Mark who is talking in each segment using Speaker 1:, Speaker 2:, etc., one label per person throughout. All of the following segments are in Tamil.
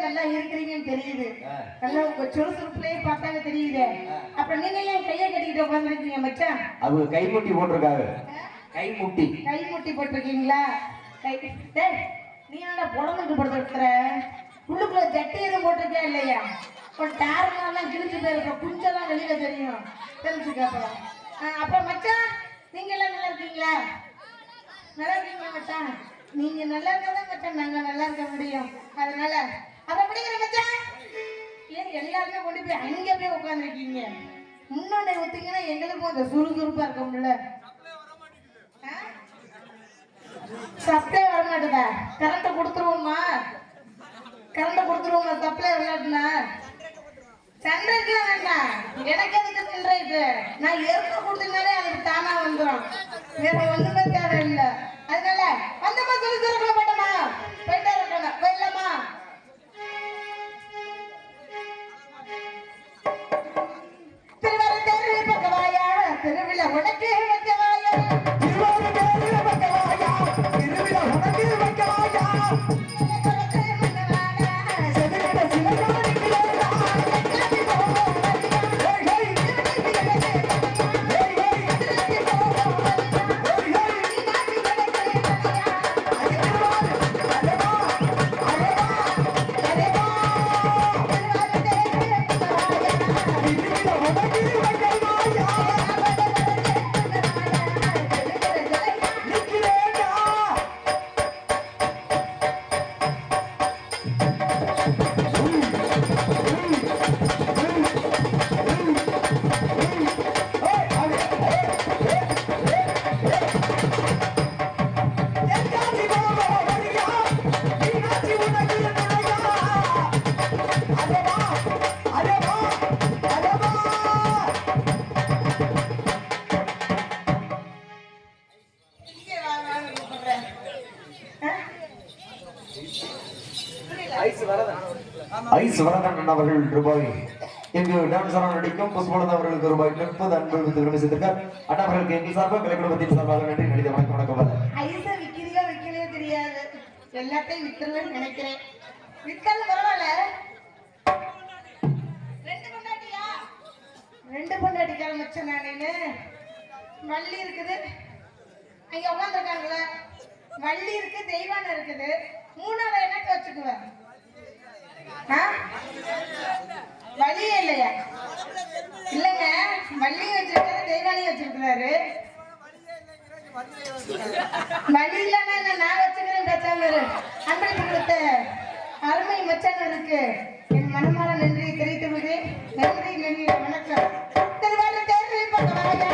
Speaker 1: நல்லா இருக்கிறீங்கன்னு தெரியுது. நல்லா உங்க சுறுசுறுப்புலயே பார்த்தாங்க தெரியுது. அப்புறம் நீங்க ஏன் கையை கட்டிக்கிட்டு உட்காந்துருக்கீங்க மச்சான்?
Speaker 2: அவங்க கைமுட்டி போட்டிருக்காங்க. கைமுட்டி
Speaker 1: போட்டிருக்கீங்களா? நீ என்னடா புடம்புக்கு படுத்துற? உள்ளுக்குள்ள ஜட்டி எதுவும் போட்டிருக்கியா இல்லையா? ஒரு டேர்லாம் கிழிச்சு போயிருக்க, குஞ்செல்லாம் வெளியில தெரியும், தெரிஞ்சுக்க. அப்புறம் மச்சான் நீங்க எல்லாம் நல்லா இருக்கீங்களா? நல்லா இருக்கீங்களா மச்சான்? நீங்க நல்லா இருந்தாதான் மச்சான் நாங்க நல்லா இருக்க முடியும். அதனால அதை படிக்கிற மச்சான் ஏன் எல்லாருமே கொண்டு போய் அங்க போய் உட்காந்துருக்கீங்க? முன்னாடி ஒத்திங்கன்னா எங்களுக்கும் அந்த சுறுசுறுப்பா இருக்க முடியல. சப்ளை வரமாட்டுதா? கரண்ட கொடுத்துருவோமா? சப்ளை வரலாட்டுனா சன்ரைட்லாம் வேண்டாம். எனக்கு எதுக்கு சன்ரைட்டு? நான் எருக்க கொடுத்தீங்கனாலே அதுக்கு தானா வந்துடும். வேற ஒண்ணுமே தேவையில்லை. அதனால வந்தமா சொல்லி சொல்ல மாட்டோமா? போயிட்டே இருக்கணும். போயிடலாமா? திருவாரூர் பக்கவாயா, திருவிழா உனக்கு வைக்கவாயா, திருவாரூர் பக்கவாயா, திருவிழா உனக்கு வைக்கவாயா.
Speaker 2: ஐஸ் வரதன் அவர்கள் ரூபாய் இங்கு டான்சராக நடிக்கும் புஷ்பலதா அவர்களுக்கு ரூபாய் 30 அன்பு விரும்பிச்சிருக்கார். அண்ணாவர்களுக்கு எங்கள் சார்பாக கலைக்குழுமத்தின் சார்பாக நன்றி. நடித்த வணக்கம்.
Speaker 1: ஐஸை விற்கிறதோ தெரியாது, எல்லாத்தையும் விற்கிறேன்னு நினைக்கிறேன். விற்கிறது பரவாயில்ல. ரெண்டு பொண்டாட்டிக்கார மச்சம் நானேன்னு வள்ளி இருக்குது, அங்க உட்காந்துருக்காங்களே வள்ளி இருக்கு, தெய்வான இருக்குது. மூணாவது எனக்கு வச்சுக்குவேன். வள்ளியே இல்லையா? இல்லங்க, வள்ளியும் வச்சிருக்காரு, தெய்வானையும் வச்சிருக்கிறாரு. வள்ளி இல்லைன்னா நான் வச்சுக்கிறேன். பேச்சாளர் அன்பளிப்பு கொடுத்த அருமை மச்சான் இருக்கு. என் மனமார நன்றியை தெரிவித்து விடு. நன்றி, வணக்கம். திருவாரூர் தேர்தல் பக்கவாயா,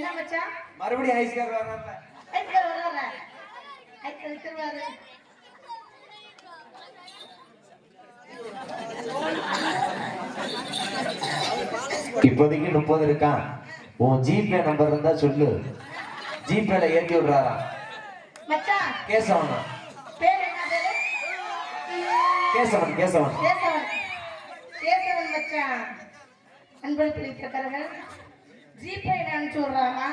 Speaker 1: என்ன மச்சான்
Speaker 2: மறுபடியும் ஐஸ்கார் வர்றாங்க.
Speaker 1: ஐஸ்கார் வர்றாரா? ஐஸ்கார் வித்துருவாரு.
Speaker 2: இப்போதைக்கு 30 இருக்கான். உன் ஜிபே நம்பர் இருந்தா சொல்லு. ஜிபேல ஏத்தி விடுறாரா
Speaker 1: மச்சான்?
Speaker 2: கேசவன்.
Speaker 1: பேர் என்ன பேரு?
Speaker 2: கேசவன். கேசவன்
Speaker 1: கேசவன். கேசவன் மச்சான். அன்பள் பிடிக்கிறவர்கள் ஜிபே அனுப்பிச்சு விடுறாரா?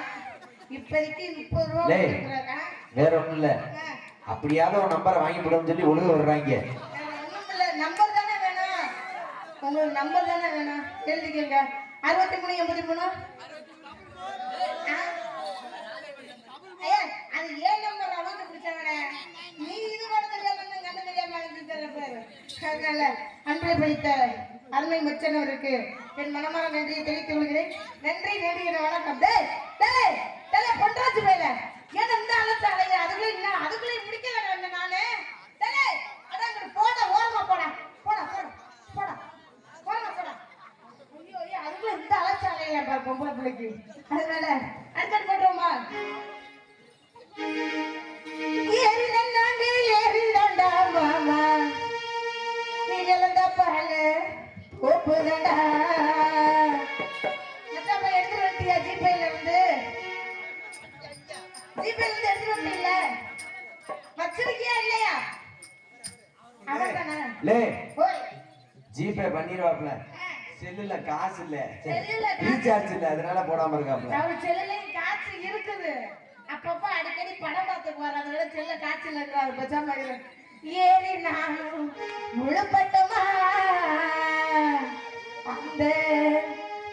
Speaker 1: இப்போதைக்கு 30 ரூபா கொடுக்குறாரா?
Speaker 2: வேற ஒண்ணும் இல்ல. அப்படியாவது ஒரு நம்பரை வாங்கி போடுன்னு சொல்லி ஒழுங்கு வர்றாங்க.
Speaker 1: நம்பர் தானே வேணும். உங்களுக்கு நம்பர் தானே வேணும். எழுதிக்கங்க. 63 83. அது ஏன் நம்பர் அவங்க பிடிச்சாங்கண்ணே. நீ இது கூட தெரியாம கண்ணு தெரியாம பேரு. அதனால அன்பை படித்த அருமை மச்சனவருக்கு என் மனமான நன்றியை தெரிவித்துக் கொள்கிறேன். நன்றி நன்றி வணக்கம். பொன்ராஜு பையல ஏன் இந்த அலட்சி அலைய அதுக்குள்ளே முடிக்கல நானு. போட ஓரமா போடா போடா போடா போடா ஓரமா போடா. ஐயோ அதுக்குள்ள இந்த அலட்சி அலைய பொம்பளை பிள்ளைக்கு. அதனால அடுத்தது போட்டுருவோமா? ஏறிதண்டா மாமா நீ இழந்த பால ஒப்புதண்டா. மச்சாப்பா எடுத்துட்டு வந்துட்டியா? ஜிபேல இருந்து எடுத்துட்டு வந்துட்டீல்ல? வச்சிருக்கியா இல்லையா?
Speaker 2: ஜிபே பண்ணிடுவாப்ல. செல்லுல காசு இல்ல, ரீசார்ஜ் இல்ல, அதனால போடாம இருக்காப்ல.
Speaker 1: அவர் செல்லுலயும் காசு இருக்குது. அப்பப்ப அடிக்கடி படம் பார்த்துக்கு வர்றத செல்ல காய்ச்சல் இருக்கிறாரு. பச்சா மாதிரி ஏறி நானும் முழுப்பட்டமா அந்த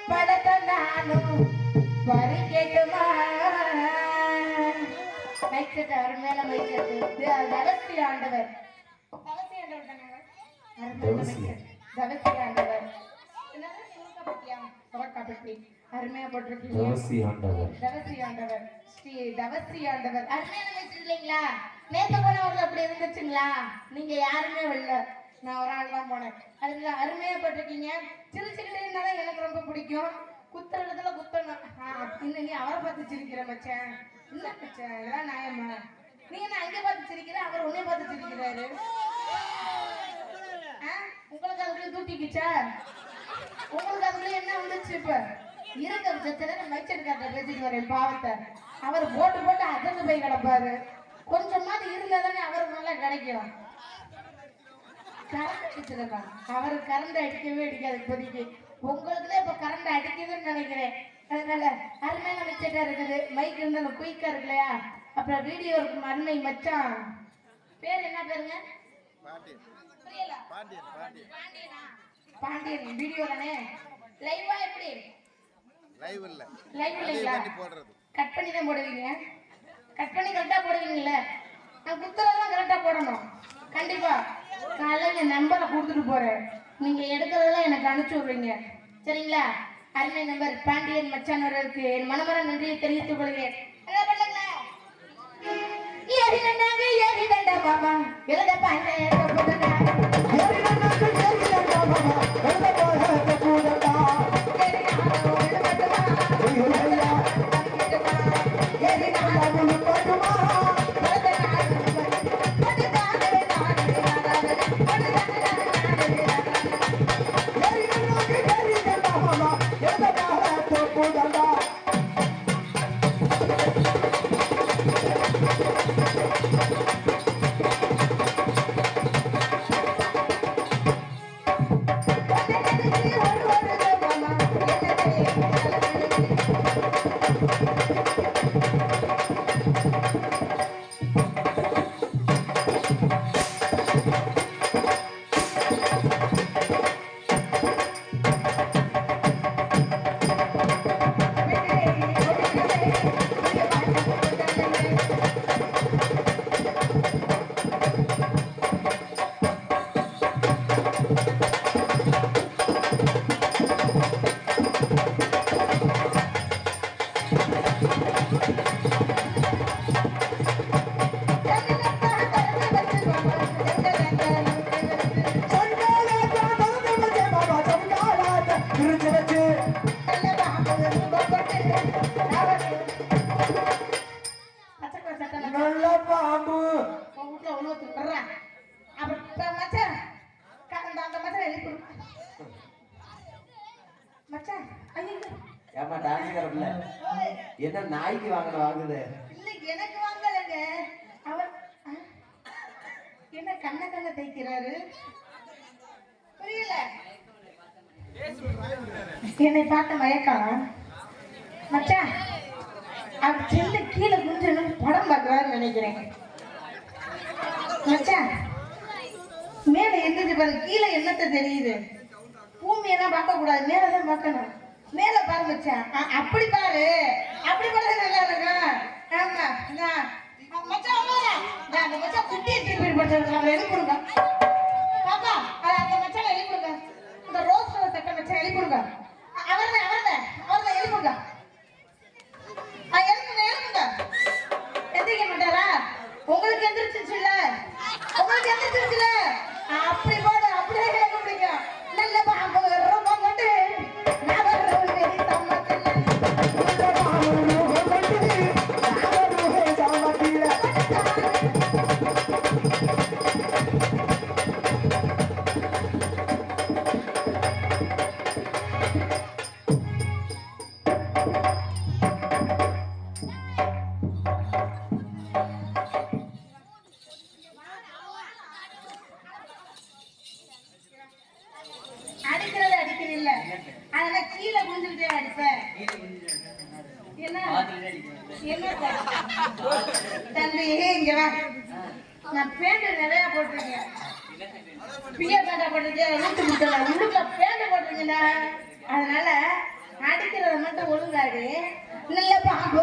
Speaker 1: படத்தை நானும் வரி கேட்டுமா. மைச்சட்டு அவர் மேல மைச்சட்டு தவசி ஆண்டவர். தவசி ஆண்டவர் தானே? தவசி ஆண்டவர். அருமையா போட்டிருக்கீங்க. தவசி ஆண்டவர் ஸ்ரீ தவசி ஆண்டவர். அருமையான மைச்சர் இல்லைங்களா? நேத்து போனவர்கள் அப்படி இருந்துச்சுங்களா? நீங்க யாருமே வரல, நான் ஒரு ஆள் தான் போனேன். அதுல அருமையா போட்டிருக்கீங்க. சிரிச்சுக்கிட்டே இருந்தாலும் எனக்கு ரொம்ப பிடிக்கும். குத்துற இடத்துல குத்தணும். இன்னும் நீ அவரை பார்த்து சிரிக்கிற மச்சான். என்ன மச்சான் இதெல்லாம் நியாயமா? நீ என்ன அங்கே பார்த்து சிரிக்கிற, அவர் உன்னை பார்த்து சிரிக்கிறாரு. உங்களுக்கு அதுக்குள்ளே தூக்கிக்கிச்சா? உங்களுக்கு அதுக்குள்ளே என்ன வந்துச்சு? இப்ப இருக்க பட்சத்துல மைச்செடுக்காட்ட பேசிட்டு வரேன் பாவத்தை. அவர் போட்டு போட்டு அதிர்ந்து போய் கிடப்பாரு. கொஞ்சமாவது இருந்தா தானே அவருக்கு நல்லா கிடைக்கும். கரண்ட் அடிச்சிருக்கான். அவருக்கு கரண்ட் அடிக்கவே அடிக்காது இப்போதைக்கு. உங்களுக்குதான் இப்ப கரண்ட் அடிக்குதுன்னு நினைக்கிறேன். அதனால அருமையான மைச்செட்டா இருக்குது. மைக் இருந்தாலும் குயிக்கா இருக்கு இல்லையா? அப்புறம் வீடியோ இருக்கும். அருமை மச்சான் பேர் என்ன பேருங்க? பாண்டியன். வீடியோ தானே? லைவா எப்படி? லைவ் இல்லைங்களா? கட் பண்ணி தான் போடுவீங்க. கட் பண்ணி கரெக்டா போடுவீங்கல்ல? நான் குத்துறதெல்லாம் கரெக்டா போடணும் கண்டிப்பா. காலையில நம்பரை கொடுத்துட்டு போறேன். நீங்க எடுக்கிறதெல்லாம் எனக்கு அனுப்பிச்சு விடுறீங்க சரிங்களா? அருமை நம்பர் பாண்டியன் மச்சானவருக்கு என் மனமர நன்றியை தெரிவித்துக் கொள்கிறேன். ஏறிதண்டா மாமா எழுத பாண்டியன்
Speaker 2: ஆசைக்காரப்ல என்ன நாய்க்கு வாங்குது
Speaker 1: இல்ல எனக்கு வாங்கலங்க அவர் என்ன கண்ண தைக்கிறாரு புரியல என்னை பார்த்த மயக்கம் மச்சான் அவர் செல்ல கீழே குஞ்சு படம் பார்க்கறாருன்னு நினைக்கிறேன் மச்சான் மேல எந்திரிச்சு பாரு கீழே என்னத்த தெரியுது பூமியெல்லாம் பார்க்க கூடாது மேலதான் பார்க்கணும் மேல பாரு மச்சான் அப்படி பாரு நல்லா இருக்கும் ஆமா மச்சான் அந்த மச்சான் குட்டியை திருப்பி போட்டு எழுப்பிடுங்க பாப்பா அந்த மச்சான் எழுப்பிடுங்க இந்த ரோஸ் கலர் சட்டை மச்சான் எழுப்பிடுங்க அவர்தான் எழுப்பிடுங்க எழுப்புங்க எந்திரிக்க மாட்டாரா உங்களுக்கு எந்திரிச்சிருச்சுல்ல அப்படி போது அப்படியே கேட்க பிடிக்கும் நல்ல பாம்பு ரொம்ப கொண்டு அடிக்கிறது இல்ல அதெல்லாம் கீழே குஞ்சுக்கிட்டே அடிப்பேன் தம்பி இங்க வா நான் பேண்ட் நிறைய போட்டிருக்கேன் பியர் பேண்டா போட்டிருக்கேன் வீட்டு முட்டல உள்ளுக்குள்ள பேண்ட் போட்டிருக்கீங்களா அதனால அடிக்கிறத மட்டும் ஒழுங்காடு நல்ல பாம்பு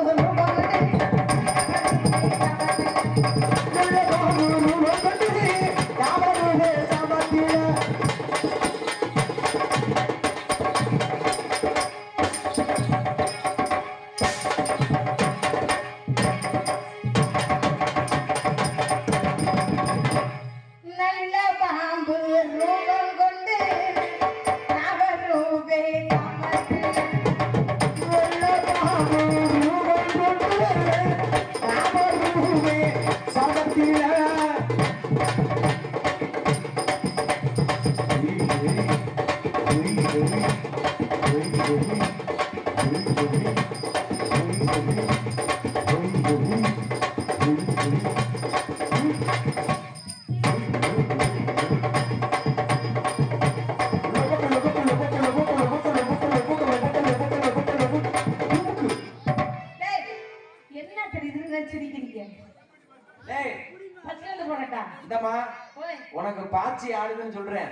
Speaker 2: உனக்கு பாச்சி ஆடுதுன்னு சொல்றேன்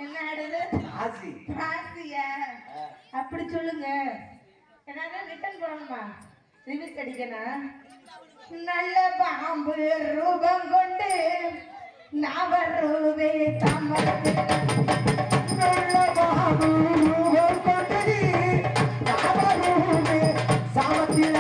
Speaker 1: என்ன ஆடுது அப்படி சொல்லுங்க என்னால ரிட்டர்ன் பண்ணணுமா ரிவிஸ் அடிக்கணும் நல்ல பாம்பு ரூபம் கொண்டு நவரூபே சமத்து நல்ல பாம்பு ரூபம் கொண்டு நவரூபே சமத்தில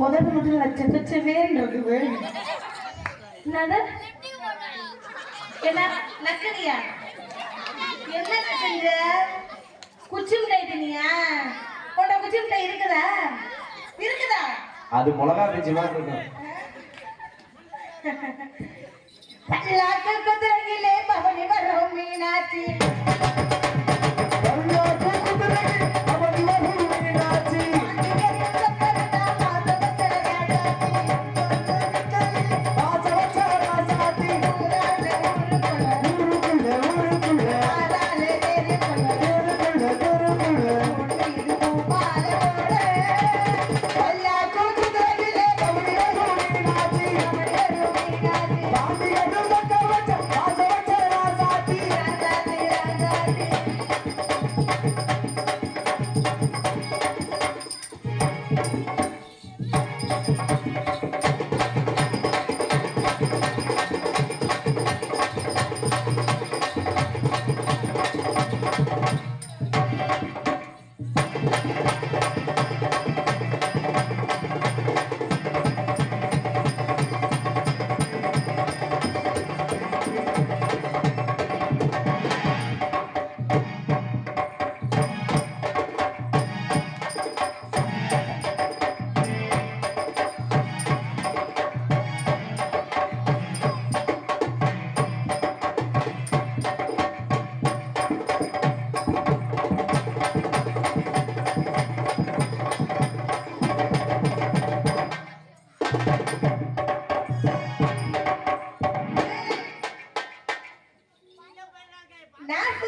Speaker 1: உதவி மட்டும் லட்சமே இருக்குது என்னது என்ன நக்கனியா என்ன செஞ்ச குச்சி மிட்டாய் தினியா உன்ட குச்சி மிட்டாய் இருக்குதா
Speaker 2: அது மிளகா பீச்சி மாதிரி இருக்கும்
Speaker 1: பல்லாக்க குதிரையிலே பவனி வரும் மீனாட்சி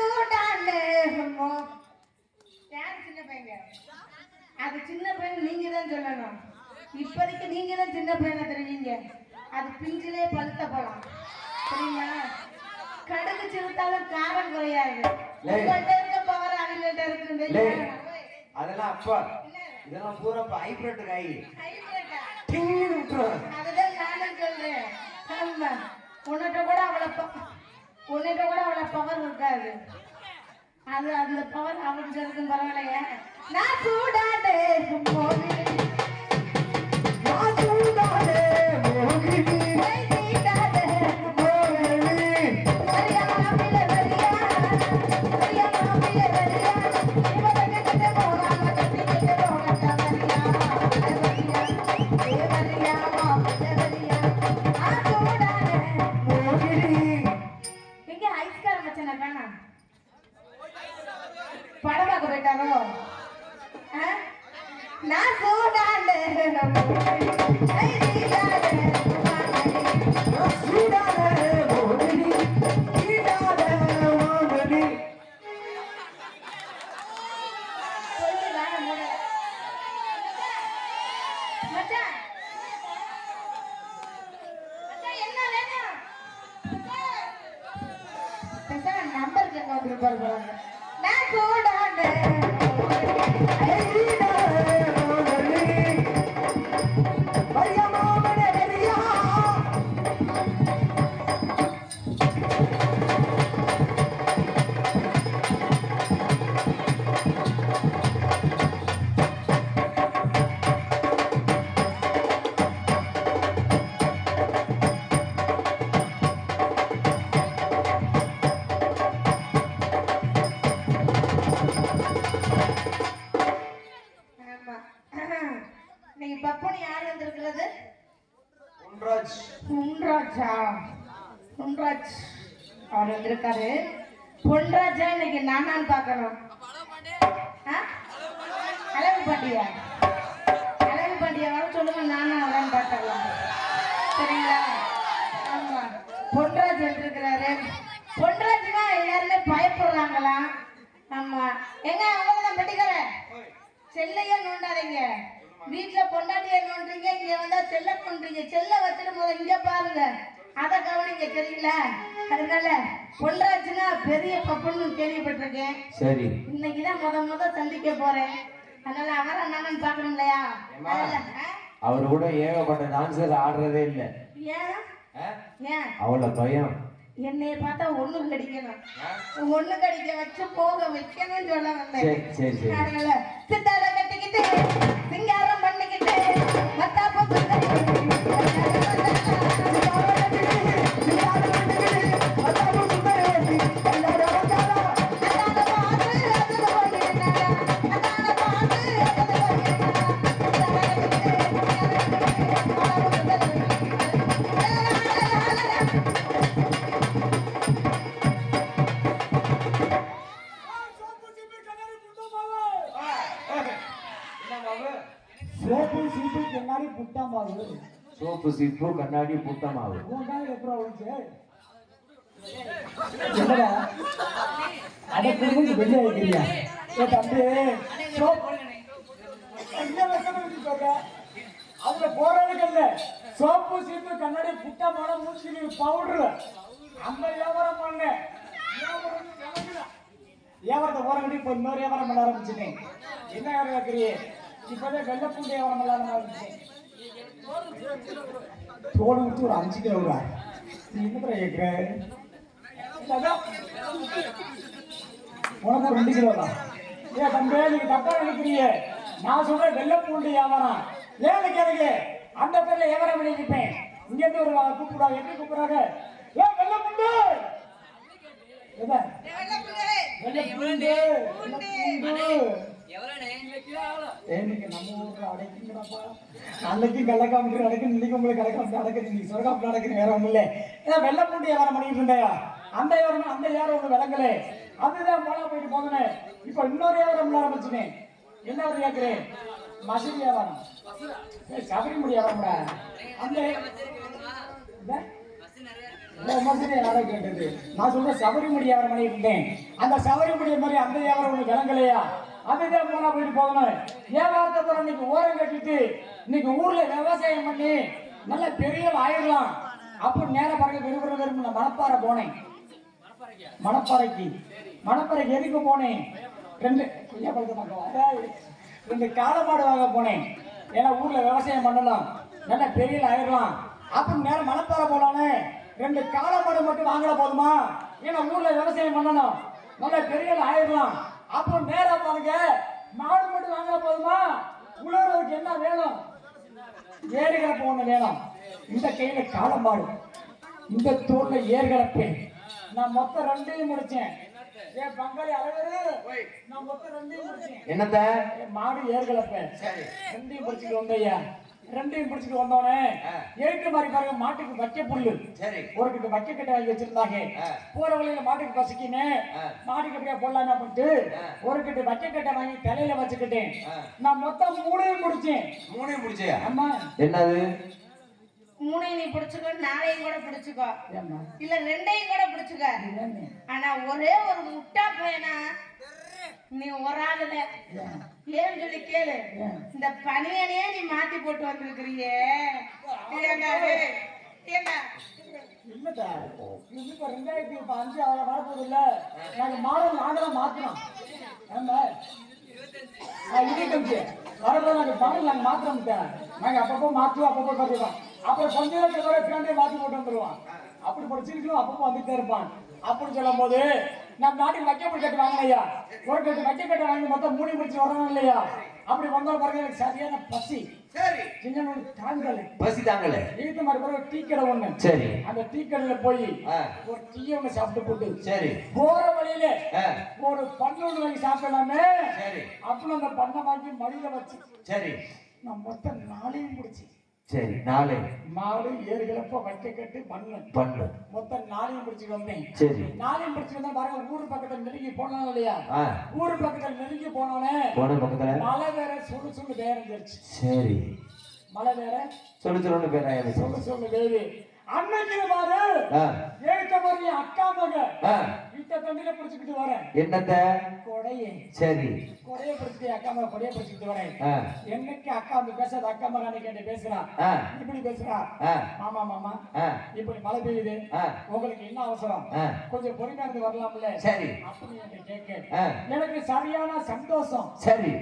Speaker 1: சூடானே யாரு சின்ன பையங்க? அது சின்ன பையன் நீங்க தான் சொல்லணும். இப்போதைக்கு நீங்க தான் சின்ன பையனை தெரிவிங்க. அது பிஞ்சிலே பழுத்த பழம் சரிங்களா? கடுகு சிறுத்தாலும் காரம் குறையாது. உங்கள்கிட்ட இருக்க பவர் அவங்கள்ட்ட இருக்கு.
Speaker 2: அதெல்லாம் அப்பா இதெல்லாம் பூரா ஹைபிரிட் காய்.
Speaker 1: அதுதான் நானும் சொல்றேன். ஆமா, உன்னிட்ட கூட அவ்வளவு பவர் இருக்காது. அது அந்த பவர் அவனுக்கு இருக்கும். பரவாயில்லையா? நான் சூடானே படம் பார்க்க போயிட்டாரோ? நான் சூடானே நம்பருக்கு என்ன வந்துருப்பாரு. நான் சூடானே நீங்க பப்பனி யார் வந்திருக்கிறது? பொன்ராஜ் அவர் வந்திருக்காரு. பொன்ராஜா இன்னைக்கு நான் பார்க்கணும். அழகு பாண்டியா வர சொல்லுங்க. நானும் அவரான்னு பார்க்கலாம் சரிங்களா? ஆமா, பொன்ராஜ் வந்திருக்கிறாரு. பொன்ராஜ்னா எல்லாருமே பயப்படுறாங்களா? ஆமா, எங்க அவங்கதான் பெட்டிக்கிற செல்லையே நோண்டாதீங்க. வீட்டுல பொண்டாட்டிய நோண்டுறீங்க, இங்க வந்தா செல்ல பண்றீங்க. செல்ல வச்சுட்டு போத இங்க பாருங்க, அத கவனிங்க சரிங்களா? அதனால பொன்ராஜ்னா பெரிய பப்புன்னு கேள்விப்பட்டிருக்கேன். சரி, இன்னைக்குதான் முத சந்திக்க போறேன். அதனால அவரை என்னன்னு பாக்கணும் இல்லையா?
Speaker 2: அவரு கூட ஏகப்பட்ட டான்ஸர் ஆடுறதே இல்ல.
Speaker 1: ஏன்
Speaker 2: அவள பயம்.
Speaker 1: என்னைய பார்த்தா ஒண்ணு கடிக்க வச்சு போக வைக்கணும்னு சொல்ல வந்தேன். அதனால சித்தாட கட்டிக்கிட்டு சிங்காரம் பண்ணிக்கிட்டு மத்தாப்பு
Speaker 2: சோப்பு சீப்பு கண்ணாடி புட்டமாவு.
Speaker 3: அதுல போறதுக்கு சோப்பு சீப்பு கண்ணாடி புட்டமான மூச்சு பவுடர் அந்த வியாபாரம் பண்ண வியாபாரத்தை போறங்கட்டி இப்ப இன்னொரு வியாபாரம் பண்ண ஆரம்பிச்சுட்டேன். என்ன வியாபாரம் இருக்கிறீ? இப்பதான் வெள்ளப்பூண்டு வியாபாரம் பண்ண ஆரம்பிச்சேன். தோடு விட்டு ஒரு 5 கிலோ நீ என்ன கேட்கிற? உனக்கு 2 கிலோ தான். ஏன் தம்பி நீங்க தப்பா நினைக்கிறீங்க? நான் சொல்றேன் வெள்ளப்பூண்டு வியாபாரம். ஏன்னு கேளுங்க, அந்த பேர்ல வியாபாரம் பண்ணிருப்பேன். இங்க இருந்து ஒரு கூப்பிடுறாங்க. எப்படி கூப்பிடுறாங்க? ஏன் வெள்ளப்பூண்டு அன்னைக்கு கள்ளக்காமட்டு நடக்குது, இன்னைக்கு உங்களுக்கு கள்ளக்காமட்டு நடக்குது, இன்னைக்கு சொரக்காமட்டு நடக்குது. வேற ஒண்ணு இல்லை. ஏன்னா வெள்ளப்பூண்டி வியாபாரம் பண்ணிட்டு இருந்தேயா? அந்த வியாபாரம் அந்த வியாபாரம் ஒண்ணு விளங்கல. அதுதான் போனா போயிட்டு போதுனே. இப்ப இன்னொரு வியாபாரம் ஆரம்பிச்சுனேன். என்ன ஒரு கேட்கிறேன்? மசூரி வியாபாரம், சபரிமுடி வியாபாரம்டா. அந்த மனுஷனே யாரை கேட்டது? நான் சொல்ற சபரிமலை வியாபாரம் பண்ணி இருந்தேன். அந்த சபரிமலை மாதிரி அந்த வியாபாரம் ஒண்ணு விளங்கலையா? அதுதான் போனா போயிட்டு போகணும். வியாபாரத்தை போற இன்னைக்கு ஓரம் கட்டிட்டு இன்னைக்கு ஊர்ல விவசாயம் பண்ணி நல்ல பெரிய ஆயிடலாம் அப்படின்னு நேரம் பாருங்க. விரும்புற மணப்பாறை போனேன். மணப்பாறைக்கு எதுக்கு போனேன்? ரெண்டு காலமாடு வாங்க போனேன். ஏன்னா ஊர்ல விவசாயம் பண்ணலாம் நல்ல பெரிய ஆயிடலாம் அப்படின்னு நேரம் மணப்பாறை போலான்னு 2 காலமாடு மட்டும் வாங்கல போதுமா? ஏன்னா ஊர்ல விவசாயம் பண்ணணும் நல்ல பெரிய ஆயிடலாம் அப்போ நேரம் பாருங்க. மாடு மட்டும் வாங்கல போதுமா? உழவுக்கு என்ன வேணும்? ஏறுகளப்பு ஒண்ணு வேணும். இந்த கையில காலமாடு, இந்த தோல்ல ஏறுகளப்பேன். நான் மொத்தம் 2ஐயும் முடிச்சேன். ஏன் பங்காளி அழகரு, நான் மொத்தம் 2ஐயும் முடிச்சேன்.
Speaker 2: என்னத்த
Speaker 3: மாடு ஏறுகளப்பேன். 2ஐயும் பிடிச்சிட்டு வந்தையா. 2ஐயும் பிடிச்சிட்டு வந்தோடனே ஏற்று மாதிரி பாருங்க. மாட்டுக்கு வைக்க புல்லு ஒரு கிட்ட வைக்க கட்ட வாங்கி வச்சிருந்தாங்க. போற வழியில மாட்டுக்கு பசிக்கினே மாட்டுக்கு எப்படியா போடலாமே அப்படின்ட்டு ஒரு கிட்ட வைக்க கட்ட வாங்கி தலையில வச்சுக்கிட்டேன். நான் மொத்தம் 3ஐயும் முடிச்சேன்.
Speaker 2: 3ஐயும் முடிச்சியா?
Speaker 3: ஆமா.
Speaker 2: என்னது?
Speaker 1: 3ஐயும் நீ பிடிச்சுக்கோ, 4ஐயும் கூட பிடிச்சுக்கோ, இல்ல 2ஐயும் கூட பிடிச்சுக்க. ஆனா ஒரே ஒரு முட்டா பையனா நீ ஒரு ஆளுல ஏன் சொல்லி கேளு. இந்த பனியனையே நீ மாத்தி போட்டு வந்திருக்கிறியே.
Speaker 3: இல்லடா, இப்ப 2005 அவளை வரப்போது இல்ல. நாங்க மாடல் நாங்களாம் மாத்தினோம். ஆமா வரப்போ நாங்க மாடல் நாங்க மாத்திரம். நாங்க அப்பப்போ மாற்றுவோம், அப்பப்போ பார்த்துவோம். அப்புறம் கொஞ்ச நேரத்துக்கு ஃப்ரெண்டே மாத்தி போட்டு வந்துருவான். அப்படி படிச்சிருக்கணும், அப்பப்போ வந்துட்டே இருப்பான். அப்படின்னு சொல்லும் போது நம்ம நாட்டுக்கு வைக்கப்பட்டு கட்டு வாங்கினையா. ஒரு கட்டு வைக்க கட்ட வாங்கி மொத்தம் 3 முடிச்சு வரணும் இல்லையா? அப்படி வந்தால் பாருங்க எனக்கு சரியான பசி. சரி, சின்ன தாங்கல
Speaker 2: பசி தாங்கல.
Speaker 3: இதுக்கு மாதிரி ஒரு டீ கடை ஒண்ணு.
Speaker 2: சரி,
Speaker 3: அந்த டீ கடையில போய் ஒரு டீ ஒண்ணு சாப்பிட்டு போட்டு
Speaker 2: சரி
Speaker 3: போற வழியில ஒரு பண்ணு ஒண்ணு வாங்கி சாப்பிடலாமே. சரி, அப்படின்னு அந்த பண்ணை வாங்கி மடியில வச்சு சரி நான் மொத்தம் 4ஐயும் முடிச்சு.
Speaker 2: சரி, 4
Speaker 3: மாடு ஏறுகளப்ப வைக்க கட்டு பண்ணு மொத்தம் 4ஐயும் பிடிச்சிட்டு வந்தேன்.
Speaker 2: சரி,
Speaker 3: 4ஐயும் பிடிச்சிட்டு வந்தா பாருங்க. ஊரு பக்கத்துல நெருங்கி போனாலும் இல்லையா? ஊரு பக்கத்துல நெருங்கி போனோன்னே
Speaker 2: பக்கத்துல
Speaker 3: மழை வேற சொல்லு வேற இருந்துச்சு.
Speaker 2: சரி,
Speaker 3: மழை வேற சொல்லு
Speaker 2: பேராய
Speaker 3: சொல்லு வேறு. அன்னைக்கு பாரு ஏத்த மாதிரி அக்கா மக வீட்டை தண்ணியில பிடிச்சுக்கிட்டு வரேன்.
Speaker 2: என்னத்த
Speaker 3: கொடைய.
Speaker 2: சரி,
Speaker 3: கொடைய பிடிச்சிட்டு அக்கா மக கொடைய பிடிச்சிட்டு வரேன். என்னைக்கு அக்கா வந்து பேசாத அக்கா மக அன்னைக்கு பேசுறா, இப்படி பேசுறா. மாமா இப்படி மழை பெய்யுது, உங்களுக்கு என்ன அவசரம்? கொஞ்சம் பொறுமையா இருந்து வரலாம்ல. சரி, அப்படின்னு கேட்க எனக்கு சரியான சந்தோஷம். சரி,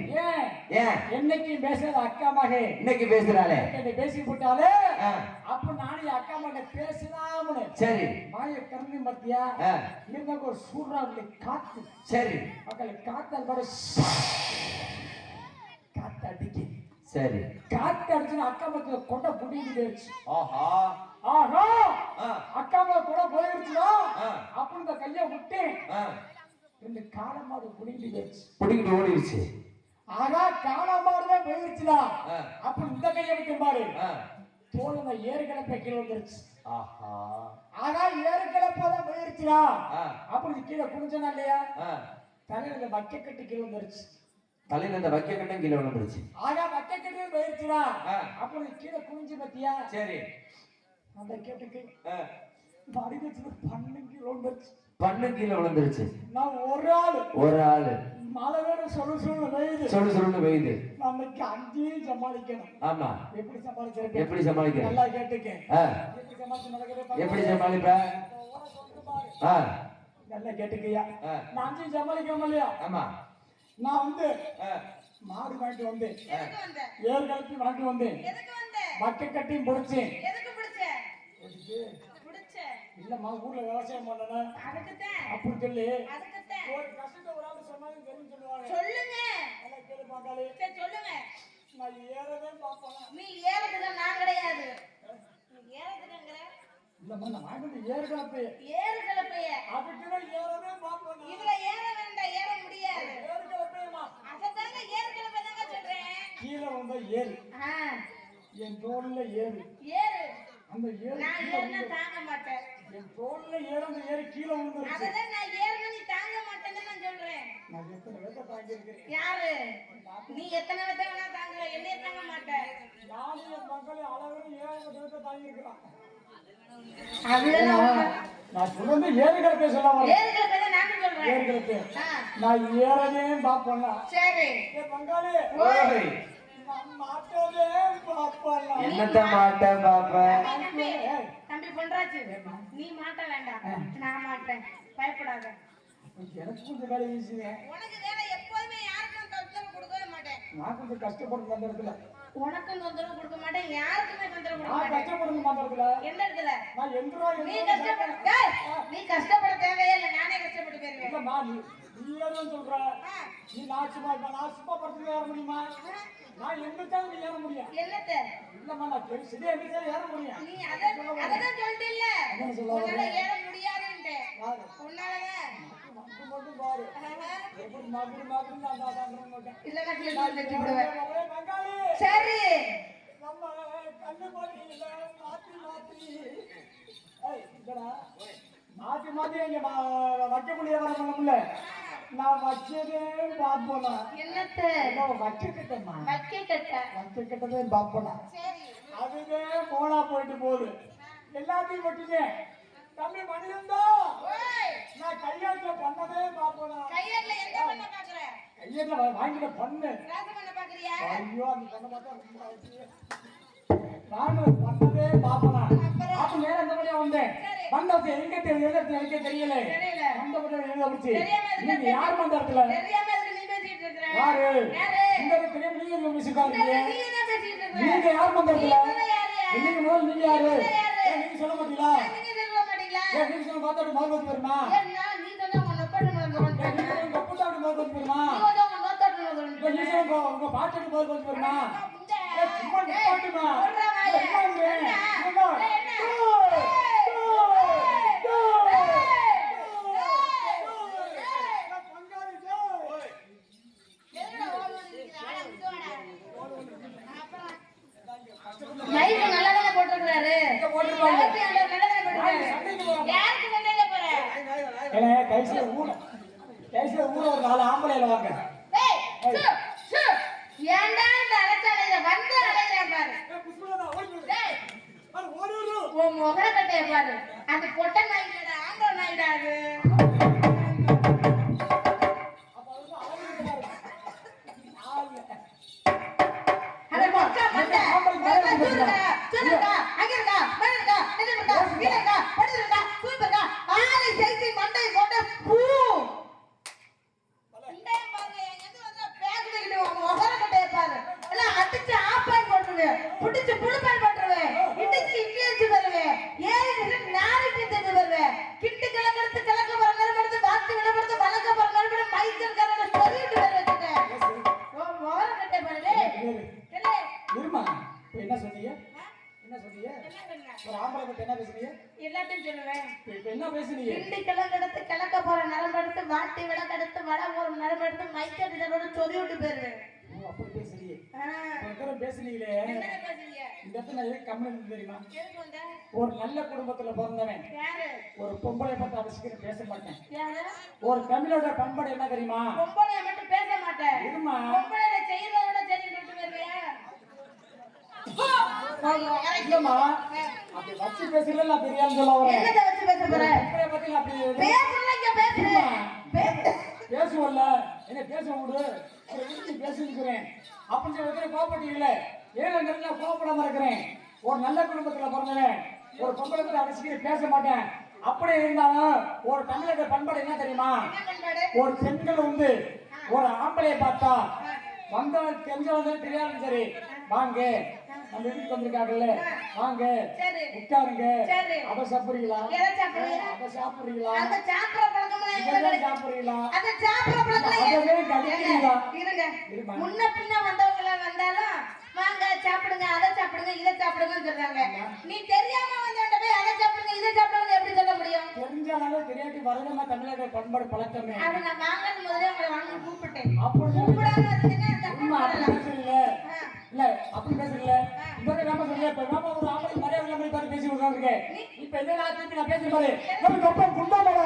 Speaker 3: ஏன் என்னைக்கு பேசாத அக்கா மக இன்னைக்கு பேசுறாளே, பேசி போட்டாலே அப்ப நானே அக்கா மக பேசலாம்னு. சரி, மாய கருணி மத்தியா இருந்த ஒரு சூறாவளி காத்து. சரி, மக்களை காத்தால் கூட காத்து அடிக்கு. சரி, காத்து அடிச்சு அக்கா மக்கள் கொண்ட புடிங்கிட்டு போயிடுச்சு. ஆஹா அக்கா மக்கள் கூட போயிடுச்சுனா அப்படி இந்த கைய விட்டு 2 காலமாடு புடிங்கிட்டு ஓடிடுச்சு. ஆகா காலமாடுதான் போயிடுச்சுடா. அப்படி இந்த கைய விட்டு பாரு தோல்ல ஏறுகளப்ப கீழே வந்துருச்சு. ஆகா ஏறுகளப்பதான் போயிருச்சுடா. அப்படி கீழே குடிஞ்சனா இல்லையா? தலையில வைக்க கட்டு கீழே வந்துருச்சு.
Speaker 2: தலையில இந்த வைக்க கட்டும் கீழே விழுந்துருச்சு.
Speaker 3: ஆகா வைக்க கட்டு போயிருச்சுடா. அப்படி கீழே குனிஞ்சு பத்தியா? சரி, அந்த கேட்டுக்கு பாடி வச்சு பண்ணு கீழே விழுந்துருச்சு. நான் ஒரு ஆளு மழை வேற சொல்லு பெய்யுது. நமக்கு 5ஐயும் சமாளிக்கணும். ஆமா, எப்படி சமாளிக்க நல்லா கேட்டுக்க. எப்படி சமாளிப்ப? நல்லா கேட்டுக்கையா. நான் 5ஐயும் சமாளிக்கணும் இல்லையா? ஆமா, நான் வந்து மாடு வாங்கிட்டு வந்தேன், ஏறு கலப்பி வாங்கிட்டு வந்தேன், மட்டை கட்டியும் பிடிச்சேன். இல்லம்மா ஊர்ல விவசாயம் பண்ணணும் அப்படி சொல்லி ஒரு கஷ்டத்தை ஒரு ஆள் சொன்னாலும் தெரியும் சொல்லுவாங்க. சொல்லுங்க கேளு பாக்காளி. சரி சொல்லுங்க. நான் ஏறவே பாப்பேன். நீ ஏறதுக்கு நான் கிடையாது. நீ ஏறதுங்கற இல்லம்மா நான் வாங்குது ஏறுகலப்பைய அதுக்கு ஏறவே பாப்பேன். இதுல ஏற வேண்டாம், ஏற முடியாது. ஏறுகலப்பையமா அததாங்க ஏறுகலப்பை தாங்க சொல்றேன். கீழ வந்தா ஏறு. என் தோல்ல ஏறு அந்த ஏறு நான் ஏறனா தாங்க மாட்டேன். என் தோல்ல ஏறி கீழே விழுந்துருச்சு. அததான் நான் ஏறனா நீ தாங்க மாட்டேன்னு நான் சொல்றேன். நான் எத்தனை வேத்த தாங்கி இருக்கேன். யாரு நீ எத்தனை வேத்த வேணா தாங்கல, என்னைய தாங்க மாட்டேன். நானும் என் மக்களை அளவு 7 வேத்த தாங்கி இருக்கேன்.
Speaker 1: அதுதான் உண்மை.
Speaker 3: நான் சொல்றது ஏறுகிறப்பே சொல்ல வரேன்.
Speaker 1: ஏறுகிற பேரை நானும் சொல்றேன்.
Speaker 3: ஏறுகிறப்பே
Speaker 1: ஆ,
Speaker 3: நான் ஏறதே பாப்பேன்னா
Speaker 1: சரி.
Speaker 3: பங்காளி
Speaker 2: ஓய்,
Speaker 3: நான் மாட்டதே பாப்பேன்னா
Speaker 2: என்னத்த மாட்ட பாப்ப?
Speaker 1: தம்பி, தம்பி பொன்ராஜு, நீ மாட்ட வேண்டாம், நான் மாட்டேன், பயப்படாத.
Speaker 3: எனக்கு கொஞ்சம் வேலை வீசுங்க.
Speaker 1: உனக்கு வேலை எப்போதுமே யாருக்கும் தொந்தரவு கொடுக்கவே மாட்டேன்.
Speaker 3: நான் கொஞ்சம் கஷ்டப்படுறது அந்த இடத்துல.
Speaker 1: உனக்கும் தொந்தரவு கொடுக்க மாட்டேன், யாருக்குமே தொந்தரவு கொடுக்க
Speaker 3: நான்
Speaker 1: மாட்டேன்.
Speaker 3: கஷ்டப்படுறது அந்த இடத்துல.
Speaker 1: என்ன இடத்துல?
Speaker 3: நான் எந்திரா
Speaker 1: நீ கஷ்டப்பட டேய், நீ கஷ்டப்பட தேவையே இல்லை, நானே கஷ்டப்பட்டு போயிருவேன்.
Speaker 3: இல்லம்மா நீ ஏறுன்னு சொல்ற. நீ நான் சும்மா படத்துல ஏற முடியுமா? நான் எங்கிட்டாலும் நீ ஏற முடியும்.
Speaker 1: என்னத்த?
Speaker 3: இல்லம்மா நான் சரியா எங்கிட்ட ஏற முடியும்.
Speaker 1: நீ அததான் சொல்லிட்டல்ல,
Speaker 3: என்ன சொல்ல வர?
Speaker 1: உன்னால ஏற முடியாதுன்ட்டு.
Speaker 3: யாரு?
Speaker 1: உன்னாலதான்.
Speaker 3: அது மட்டும் பாரு. எப்படி மாதிரி நான் தான் மாட்டேன்.
Speaker 1: இல்லைன்னா கிளம்பி தட்டி விடுவேன்.
Speaker 3: பங்காளி
Speaker 1: சரி.
Speaker 3: நம்ம கண்ணு போட்டியில மாத்தி ஏய் இதடா மாத்தி இங்க வைக்க முடியாத பண்ணமுல்ல. நான் வச்சதே பாப்போனா.
Speaker 1: என்னத்த?
Speaker 3: வச்சுக்கிட்டேம்மா. வச்சுக்கிட்டதே பாப்போனா.
Speaker 1: சரி.
Speaker 3: அதுவே போனா போயிட்டு போகுது. எல்லாத்தையும் வச்சுட்டேன். தம்பி மணியந்தா
Speaker 1: ஓய்,
Speaker 3: நான் கையாட்டுல பண்ணதே பாப்போனா.
Speaker 1: கையால என்ன பண்ண பாக்குற?
Speaker 3: கையாட்டுல வாங்கிட்ட பண்ணு.
Speaker 1: ராசம் பண்ண பாக்குறியா?
Speaker 3: ஐயோ அந்த பண்ண பார்த்தா ரொம்ப ஆச்சு. நானும் பண்ணதே பாப்பனா. அப்ப நேரம் இந்த வழியா வந்தேன். வந்தது எங்க தெரியல எனக்கு தெரியல.
Speaker 1: தெரியல.
Speaker 3: அந்த வழியா எழுத வச்சு.
Speaker 1: தெரியாம
Speaker 3: நீங்க
Speaker 1: எதுக்கு
Speaker 3: யார் வந்தாருல?
Speaker 1: தெரியாம எதுக்கு நீ பேசிட்டு இருக்கற?
Speaker 3: யாரு?
Speaker 1: யாரு?
Speaker 3: இந்த தெரியாம நீங்க பேசிட்டாங்க.
Speaker 1: நீ என்ன பேசிட்டு இருக்கற?
Speaker 3: நீங்க யார் வந்தாருல?
Speaker 1: நீங்க யாரு?
Speaker 3: இன்னைக்கு முதல்ல நீங்க யாரு?
Speaker 1: நீங்க யாரு?
Speaker 3: நீங்க சொல்ல மாட்டீங்களா?
Speaker 1: நீங்க சொல்ல மாட்டீங்களா?
Speaker 3: நீங்க சொல்ல பார்த்தாட்டு மறுபடி வருமா?
Speaker 1: ஏன்னா நீ சொன்னா உன்னை கொண்டு வந்து
Speaker 3: நீங்க உங்க புத்தாட்டு மறுபடி வருமா?
Speaker 1: நீ வந்து உங்க நோத்தட்டு வந்து
Speaker 3: நீங்க சொல்ல உங்க பாட்டுக்கு மறுபடி வருமா? சும்மா நிப்பாட்டுமா?
Speaker 1: சொல்றா வாயே.
Speaker 3: என்னங்க?
Speaker 1: என்ன?
Speaker 3: என்ன?
Speaker 1: என்ன? மைக்கு நல்லதானே போட்டிருக்காரு. நல்லதானே போட்டிருக்காரு. யாருக்கு சண்டையில போற?
Speaker 3: ஏலே கைசில ஊர ஒரு நாலு ஆம்பளையில வாங்க.
Speaker 1: ஏய், சு, சு. ஏன்டா இந்த அலைச்சாலையில வந்து அலையிற பாரு. ஏய், உன் முகரக்கட்டைய பாரு. அது பொட்டை நாய்டா, ஆம்பளை நாய்டா அது. அட மொக்கா மண்டை. சூருடா, சூருடா, அங்க இருக்கா, மேல இருக்கா, நெஞ்சு இருக்கா, கீழ இருக்கா, படுத்து இருக்கா, சூப்பர் இருக்கா, ஆளை சேர்த்து மண்டையை போட்டு பூ. இண்டைய பாருங்க, எங்க வந்து பேக்குதுக்கிட்டு உன் முகரக்கட்டைய பாரு. எல்லாம் அடிச்சு ஆப்பாய் போட்டுருவேன், புடிச்சு புழுப்பாய் போட்டுருவேன், இடிச்சு இட்லி வச்சு வருவேன், ஏறி நின்று நாரிட்டு தந்து வருவேன், கிட்டு கிளக்கெடுத்து கிழக்க போற நறுபடுத்து வாத்து விடப்படுத்து வளர்க்க போற நறுபடு மைக்கல் கரண்ட சொல்லிட்டு வர வச்சுட்டேன். உன் முகரக்கட்டைய பாரு. இல்லை
Speaker 3: இருமா இப்ப என்ன சொன்னீங்க? என்ன சொன்னீங்க?
Speaker 1: என்ன பண்ண?
Speaker 3: ஒரு ஆம்பளை பத்தி என்ன பேசுறீங்க?
Speaker 1: எல்லாத்தையும் சொல்லுவேன்.
Speaker 3: இப்ப என்ன பேசுறீங்க?
Speaker 1: கிண்டி கிழக்கெடுத்து கிழக்க போற நரம்பெடுத்து வாட்டி விளக்கெடுத்து வட போற நரம்பெடுத்து மைக்கல் இதோட சொல்லி விட்டு போயிருவேன்.
Speaker 3: ஓ, அப்படி பேசுறீங்க.
Speaker 1: ஆ,
Speaker 3: இப்ப பேசுனீங்களே
Speaker 1: என்ன பேசுறீங்க?
Speaker 3: இந்த இடத்துல நான் எதுக்கு கம்மின்னு தெரியுமா?
Speaker 1: எதுக்கு வந்த?
Speaker 3: ஒரு நல்ல குடும்பத்துல பிறந்தவன்
Speaker 1: யாரு?
Speaker 3: ஒரு பொம்பளை பத்தி அவசியம் பேச மாட்டேன்.
Speaker 1: யாரு?
Speaker 3: ஒரு தமிழோட பண்பாடு என்ன தெரியுமா?
Speaker 1: பொம்பளைய மட்டும் பேச மாட்டேன்.
Speaker 3: இருமா
Speaker 1: பொம்பளைய செய்யறத விட சரி விட்டு போயிருவியா?
Speaker 3: இல்லம்மா அப்படி வச்சு பேசுறதுல நான் தெரியாதுன்னு சொல்ல வரேன்.
Speaker 1: என்னத்தை வச்சு பேச போற?
Speaker 3: பொம்பளை பத்தி நான் அப்படி
Speaker 1: பேசுறல இங்க பேசுறேன்.
Speaker 3: பேசுவோம்ல என்ன பேச விடு அதை விட்டு பேசிருக்கிறேன் அப்படின்னு சொல்லி கோபப்பட்டீங்கல்ல ஏன் நான் கோபப்படாம இருக்கிறேன். ஒரு நல்ல குடும்பத்துல பிறந்தவன் ஒரு பொம்பளை பத்தி அவசியம் பேச மாட்டேன். அப்படி இருந்தாலும் ஒரு தமிழக பண்பாடு என்ன தெரியுமா?
Speaker 1: என்ன பண்பாடு?
Speaker 3: ஒரு பெண்கள் வந்து ஒரு ஆம்பளையை பார்த்தா வந்தவன் தெரிஞ்சவங்க தெரியாதுன்னு சரி வாங்க நம்ம வீட்டுக்கு வந்திருக்காங்கல்ல வாங்க
Speaker 1: சரி.
Speaker 3: உட்காருங்க
Speaker 1: சரி.
Speaker 3: அதை சாப்பிடுறீங்களா?
Speaker 1: எதை சாப்பிடுறீங்க?
Speaker 3: அதை சாப்பிடுறீங்களா?
Speaker 1: அந்த சாப்பிடுற பழக்கம்லாம் எங்க
Speaker 3: இதை
Speaker 1: கிடையாது.
Speaker 3: சாப்பிடுறீங்களா?
Speaker 1: அந்த சாப்பிடுற பழக்கம்
Speaker 3: அதவே கடிக்கிறீங்களா?
Speaker 1: இருங்க.
Speaker 3: இருமா.
Speaker 1: முன்ன பின்ன வந்தவங்க வந்தாலும் வாங்க சாப்பிடுங்க அதை சாப்பிடுங்க இதை சாப்பிடுங்கன்னு சொல்றாங்க. நீ தெரியாம வந்தவங்க போய் அதை சாப்பிடுங்க இதை சாப்பிடுங்க எப்படி சொல்ல முடியும்?
Speaker 3: தெரிஞ்சாலும் தெரியாட்டி வரலமா தமிழக பண்பாடு பழக்கமே.
Speaker 1: அது நான் வாங்கறது முதல்ல உங்களை வாங்க கூப்பிட்டேன்.
Speaker 3: அப்படி
Speaker 1: கூப்பிடாம இருந்தீங்கன்னா தப்பு
Speaker 3: உண்மை அப்படி
Speaker 1: பண்ணலாம்.
Speaker 3: பேசுறீங்களே இல்ல அப்படி பேசுறீங்களே இந்த வேமா சொல்றீங்க இப்ப வேமா ஒரு ஆம்பளை மரியாதை இல்லாம பார்த்து பேசி உட்கார்ந்துருக்கேன். இப்ப எதை நான் திருப்பி நான் பேசுற மாதிரி நமக்கு அப்ப குண்டாமல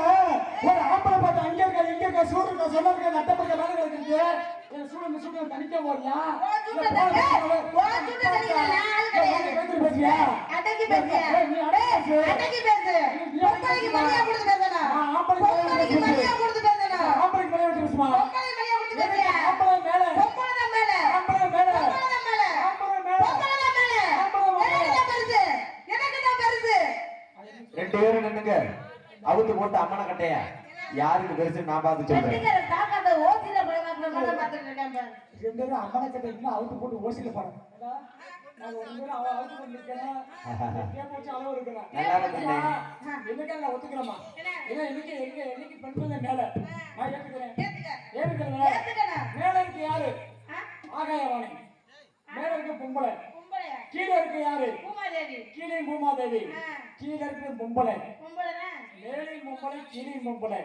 Speaker 3: ஒரு ஆம்பளை பார்த்து அங்க இருக்க இங்க இருக்க சூடு இருக்க சொல்ல இருக்க நட்ட பக்கம் வேலை கிடக்குது என் சூடு சூடு தனிக்க போறியா பேசுறியா
Speaker 1: அடக்கி பேசு அடக்கி பேசு பொம்பளைக்கு மரியாதை கொடுத்து பேசணும் பொம்பளைக்கு மரியாதை கொடுத்து பேசணும்
Speaker 3: ஆம்பளைக்கு மரியாதை பேசுமா
Speaker 1: பொம்பளைக்கு மரியாதை கொடுத்து பேசியா
Speaker 3: ஆம்பளை மேல
Speaker 1: பொம்பளை தான் மேல
Speaker 3: ஆம்பளை மேல
Speaker 1: பொம்பளை தான் மேல
Speaker 3: ஆம்பளை மேல
Speaker 1: பொம்பளை தான் மேல எனக்கு தான் பெருசு
Speaker 2: 2 பேரும் நின்னுங்க. அவுத்து போட்டு அம்மனை கட்டைய யாருக்கு பெருசு நான் பார்த்து சொல்றேன்.
Speaker 1: வெட்டிக்கிற தாக்காத ஓசில பயமாக்குற மாதிரி பார்த்துட்டு இருக்கேன் பாரு.
Speaker 3: ரெண்டு பேரும் அம்மனை கட்ட இருந்தா அவுத்து போட்டு ஓசில போறேன் நான் ஒரு பேரும் அவ அவுத்து போட்டு நிக்கிறேன் கேப்போச்சு அளவு இருக்கிறேன்
Speaker 2: நல்லா இருக்குண்ணே.
Speaker 3: என்னக்கா நான் ஒத்துக்கிறேம்மா ஏன்னா எனக்கு பெண்கள் மேல நான் ஏத்துக்கிறேன்
Speaker 1: ஏத்துக்க
Speaker 3: ஏத்துக்கிறேன்
Speaker 1: ஏத்துக்கணும்
Speaker 3: மேல இருக்கு யாரு ஆகாயவாணி மேல இருக்கு பொம்பளை
Speaker 1: பொம்பளையா
Speaker 3: கீழே இருக்கு யாரு
Speaker 1: பூமாதேவி
Speaker 3: கீழே பூமாதேவி கீழே இருக்கு பொம்பளை
Speaker 1: பொம்பளை தான்
Speaker 3: மேலே பொம்பளை கீழே பொம்பளை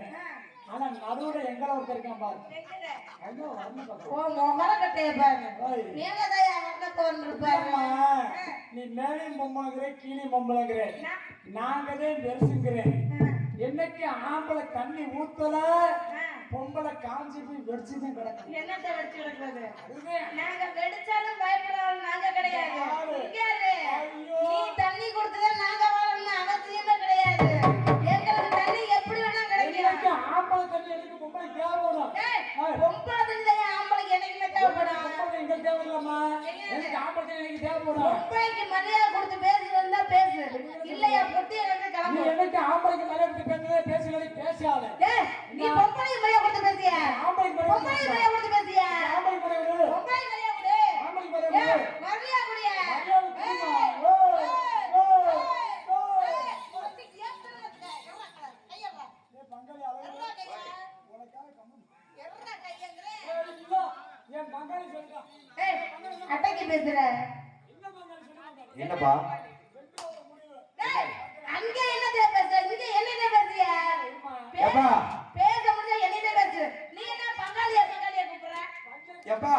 Speaker 3: ஆனா நடுவுல எங்கட ஒருத்தர் இருக்கான் பாரு ஐயோ வரணும் பாரு
Speaker 1: ஓ மொகர கட்டைய பாரு மேலதான் அவர்கிட்ட தோன்றிருப்பாரு
Speaker 3: நீ மேலே பொம்பளைங்கிற கீழே பொம்பளைங்கிற நாங்கதே பெருசுங்கிறேன் என்னைக்கு ஆம்பளை தண்ணி ஊத்தல பொம்பளை காஞ்சி போய் வெடிச்சுதான் கிடக்கும்
Speaker 1: என்னத்த வெடிச்சு கிடக்குறது
Speaker 3: அதுதான்
Speaker 1: நாங்க வெடிச்சாலும் பயப்படாத நாங்க கிடையாது இங்காரு நீ தண்ணி கொடுத்ததே நாங்க வரணும்னு அவசியமே கிடையாது எங்களுக்கு தண்ணி எப்படி வேணா கிடைக்கும்
Speaker 3: ஆம்பளை தண்ணி எனக்கு பொம்பளை தேவைப்படும்
Speaker 1: பொம்பளை தண்ணி தான் ஆம்பளைக்கு என்னைக்குமே தேவைப்படும்
Speaker 3: பொம்பளை எங்க தேவையில்லம்மா எனக்கு ஆம்பளை தண்ணி எனக்கு தேவைப்படும்
Speaker 1: பொம்பளைக்கு மரியாதை கொடுத்து பேசுறதா பேசு இல்லையா பொட்டியை வந்து
Speaker 3: நீ
Speaker 1: கிளம்பு
Speaker 3: என்னைக்கு ஆம்பளைக்கு மரியாதை பேசுறதே பேசுறதே பேசாத
Speaker 1: நீ பொம்பளைக்கு மரியாதை கொடுத்து பேசியா
Speaker 3: ஆம்பளைக்கு
Speaker 1: பொம்பளைக்கு மரியாதை கொடுத்து பேசியா
Speaker 3: ஆம்பளைக்கு மரியாதை
Speaker 1: பொம்பளைக்கு மரியாதை கொடு
Speaker 3: ஆம்பளைக்கு மரியாதை
Speaker 1: மரியாதை குடியா
Speaker 3: பங்காளி அளவு உனக்காக கம்மன் என் பங்காளி சொல்றான்
Speaker 1: அட்டைக்கு பேசுற
Speaker 3: என்ன பங்காளி சொல்றாங்க
Speaker 2: என்னப்பா
Speaker 1: அங்க என்னதே பேசுற இங்க என்னதே பேசியா
Speaker 2: எப்பா
Speaker 1: பேச முடிஞ்சா என்னதே பேசு நீ என்ன பங்காளியா கூப்பிடுற
Speaker 2: எப்பா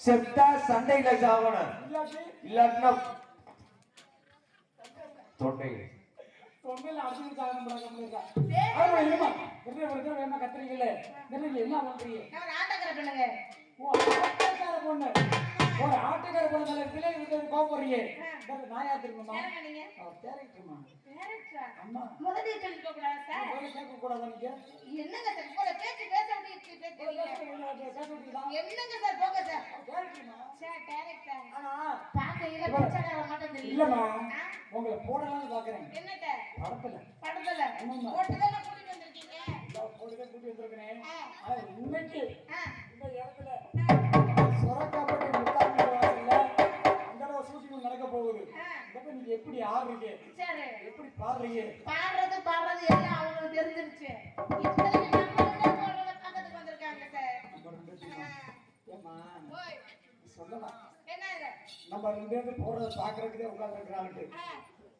Speaker 2: செத்தா சண்டையில சாவணும் இல்லாட்டினா தொண்டை
Speaker 3: தொண்டையில அடிச்சு சாகணும் வேமா கத்துறீங்களே என்ன பண்றீங்க
Speaker 1: நான் ஆட்டக்கற பண்ணுங்க
Speaker 3: ஆட்டக்கார பொண்ணு ஒரு ஆட்டக்கார பொண்ணு மேல பிள்ளை இருக்கிறது கோபப்படுறீங்க நான் யார் தெரியுமா
Speaker 1: நீங்க
Speaker 3: டேரக்டர்மா
Speaker 1: டைரக்டரா
Speaker 3: அம்மா
Speaker 1: முதல்ல சொல்லிக்க கூடாது சார்
Speaker 3: கேட்க கூடாது நீங்க
Speaker 1: என்னங்க சார் போல பேச்சு பேச என்னங்க சார் போங்க சார்
Speaker 3: டேரக்டர்மா
Speaker 1: சார் டைரக்டரா
Speaker 3: ஆனா
Speaker 1: பாக்கையில பிச்சைக்கார மட்டும் தெரியும்
Speaker 3: இல்லம்மா உங்களை போடலாம்னு பாக்குறேன்
Speaker 1: என்னட்ட
Speaker 3: படத்துல
Speaker 1: படத்துல
Speaker 3: ஆமாம்மா.
Speaker 1: போட்டுதானே கூட்டிட்டு வந்திருக்கீங்க
Speaker 3: போட்டுதான் கூட்டி வந்திருக்கிறேன் ஆனா இன்னைக்கு
Speaker 1: ஆ.
Speaker 3: இந்த இடத்துல சொரக்காப்பட்டி முத்தாங்க வாசல்ல அங்கதான் ஷூட்டிங் நடக்க போகுது இப்ப நீங்க எப்படி ஆடுறீங்க
Speaker 1: சரி
Speaker 3: எப்படி பாடுறீங்க
Speaker 1: பாடுறது எல்லாம் அவங்களுக்கு தெரிஞ்சிருச்சு இப்போதைக்கு நம்ம போடுறத பக்கத்துக்கு வந்திருக்காங்க சார்
Speaker 3: ஏமா
Speaker 1: ஓய்
Speaker 3: சொல்லலாம்
Speaker 1: என்ன இது
Speaker 3: நம்ம ரெண்டு பேரும் போடுறத பாக்குறதுக்கே உட்கார்ந்து இருக்கிறாங்க
Speaker 1: ஆ,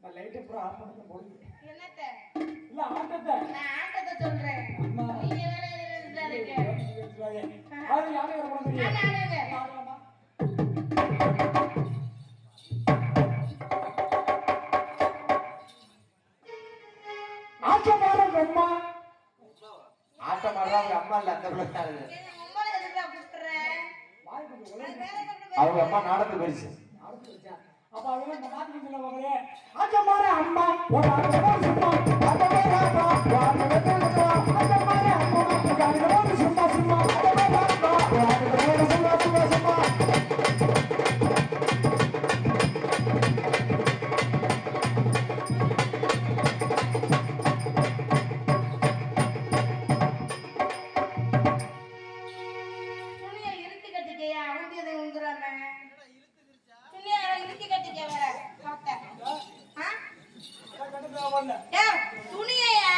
Speaker 3: நான் லைட்டை பூரா ஆஃப் பண்ணி போடுங்க
Speaker 1: என்னத்த
Speaker 3: இல்ல ஆட்டத்தை
Speaker 1: நான் ஆட்டத்தை சொல்றேன்
Speaker 3: அம்மா.
Speaker 1: நீங்க வேற எதுவும்
Speaker 3: அது யாரும் வர முடியும்
Speaker 1: ஆடுங்க
Speaker 3: ஆடலாமா ஆட்டம் ஆடுற அம்மா
Speaker 2: ஆட்டம் ஆடுறாங்க அம்மா இல்ல அந்த பிள்ளை தான் அது.
Speaker 1: உங்களை எதுக்குடா கூப்பிடுறேன்
Speaker 3: வாய் கொஞ்சம் உலக
Speaker 1: அது வேற எப்படி
Speaker 2: அவங்க அம்மா நாடத்து பெருசு
Speaker 3: அப்ப அதெல்லாம் இந்த மாத்தி சொல்லுவாங்களே ஆட்டமார அம்மா ஒரு ஆட்டமா சும்மா ஆட்டமார அம்மா ஒரு ஆட்டமா சும்மா ஆட்டமார அம்மா ஒரு ஆட்டமா சும்மா சும்மா ஆட்டமார அம்மா ஒரு ஆட்டமா சும்மா சும்மா சும்மா
Speaker 1: துணியை இறுக்கி கட்டிக்கையா உந்தியதை உந்துறாம துணியை இறுக்கி கட்டிக்க வேற துணியையா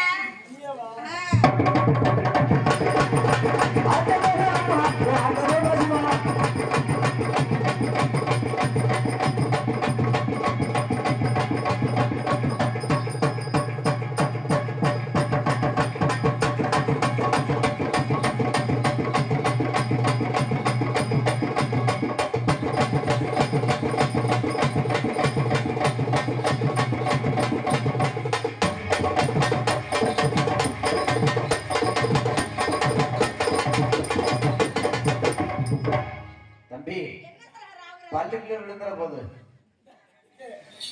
Speaker 2: பல்லுக்குள்ள விழுந்துற போது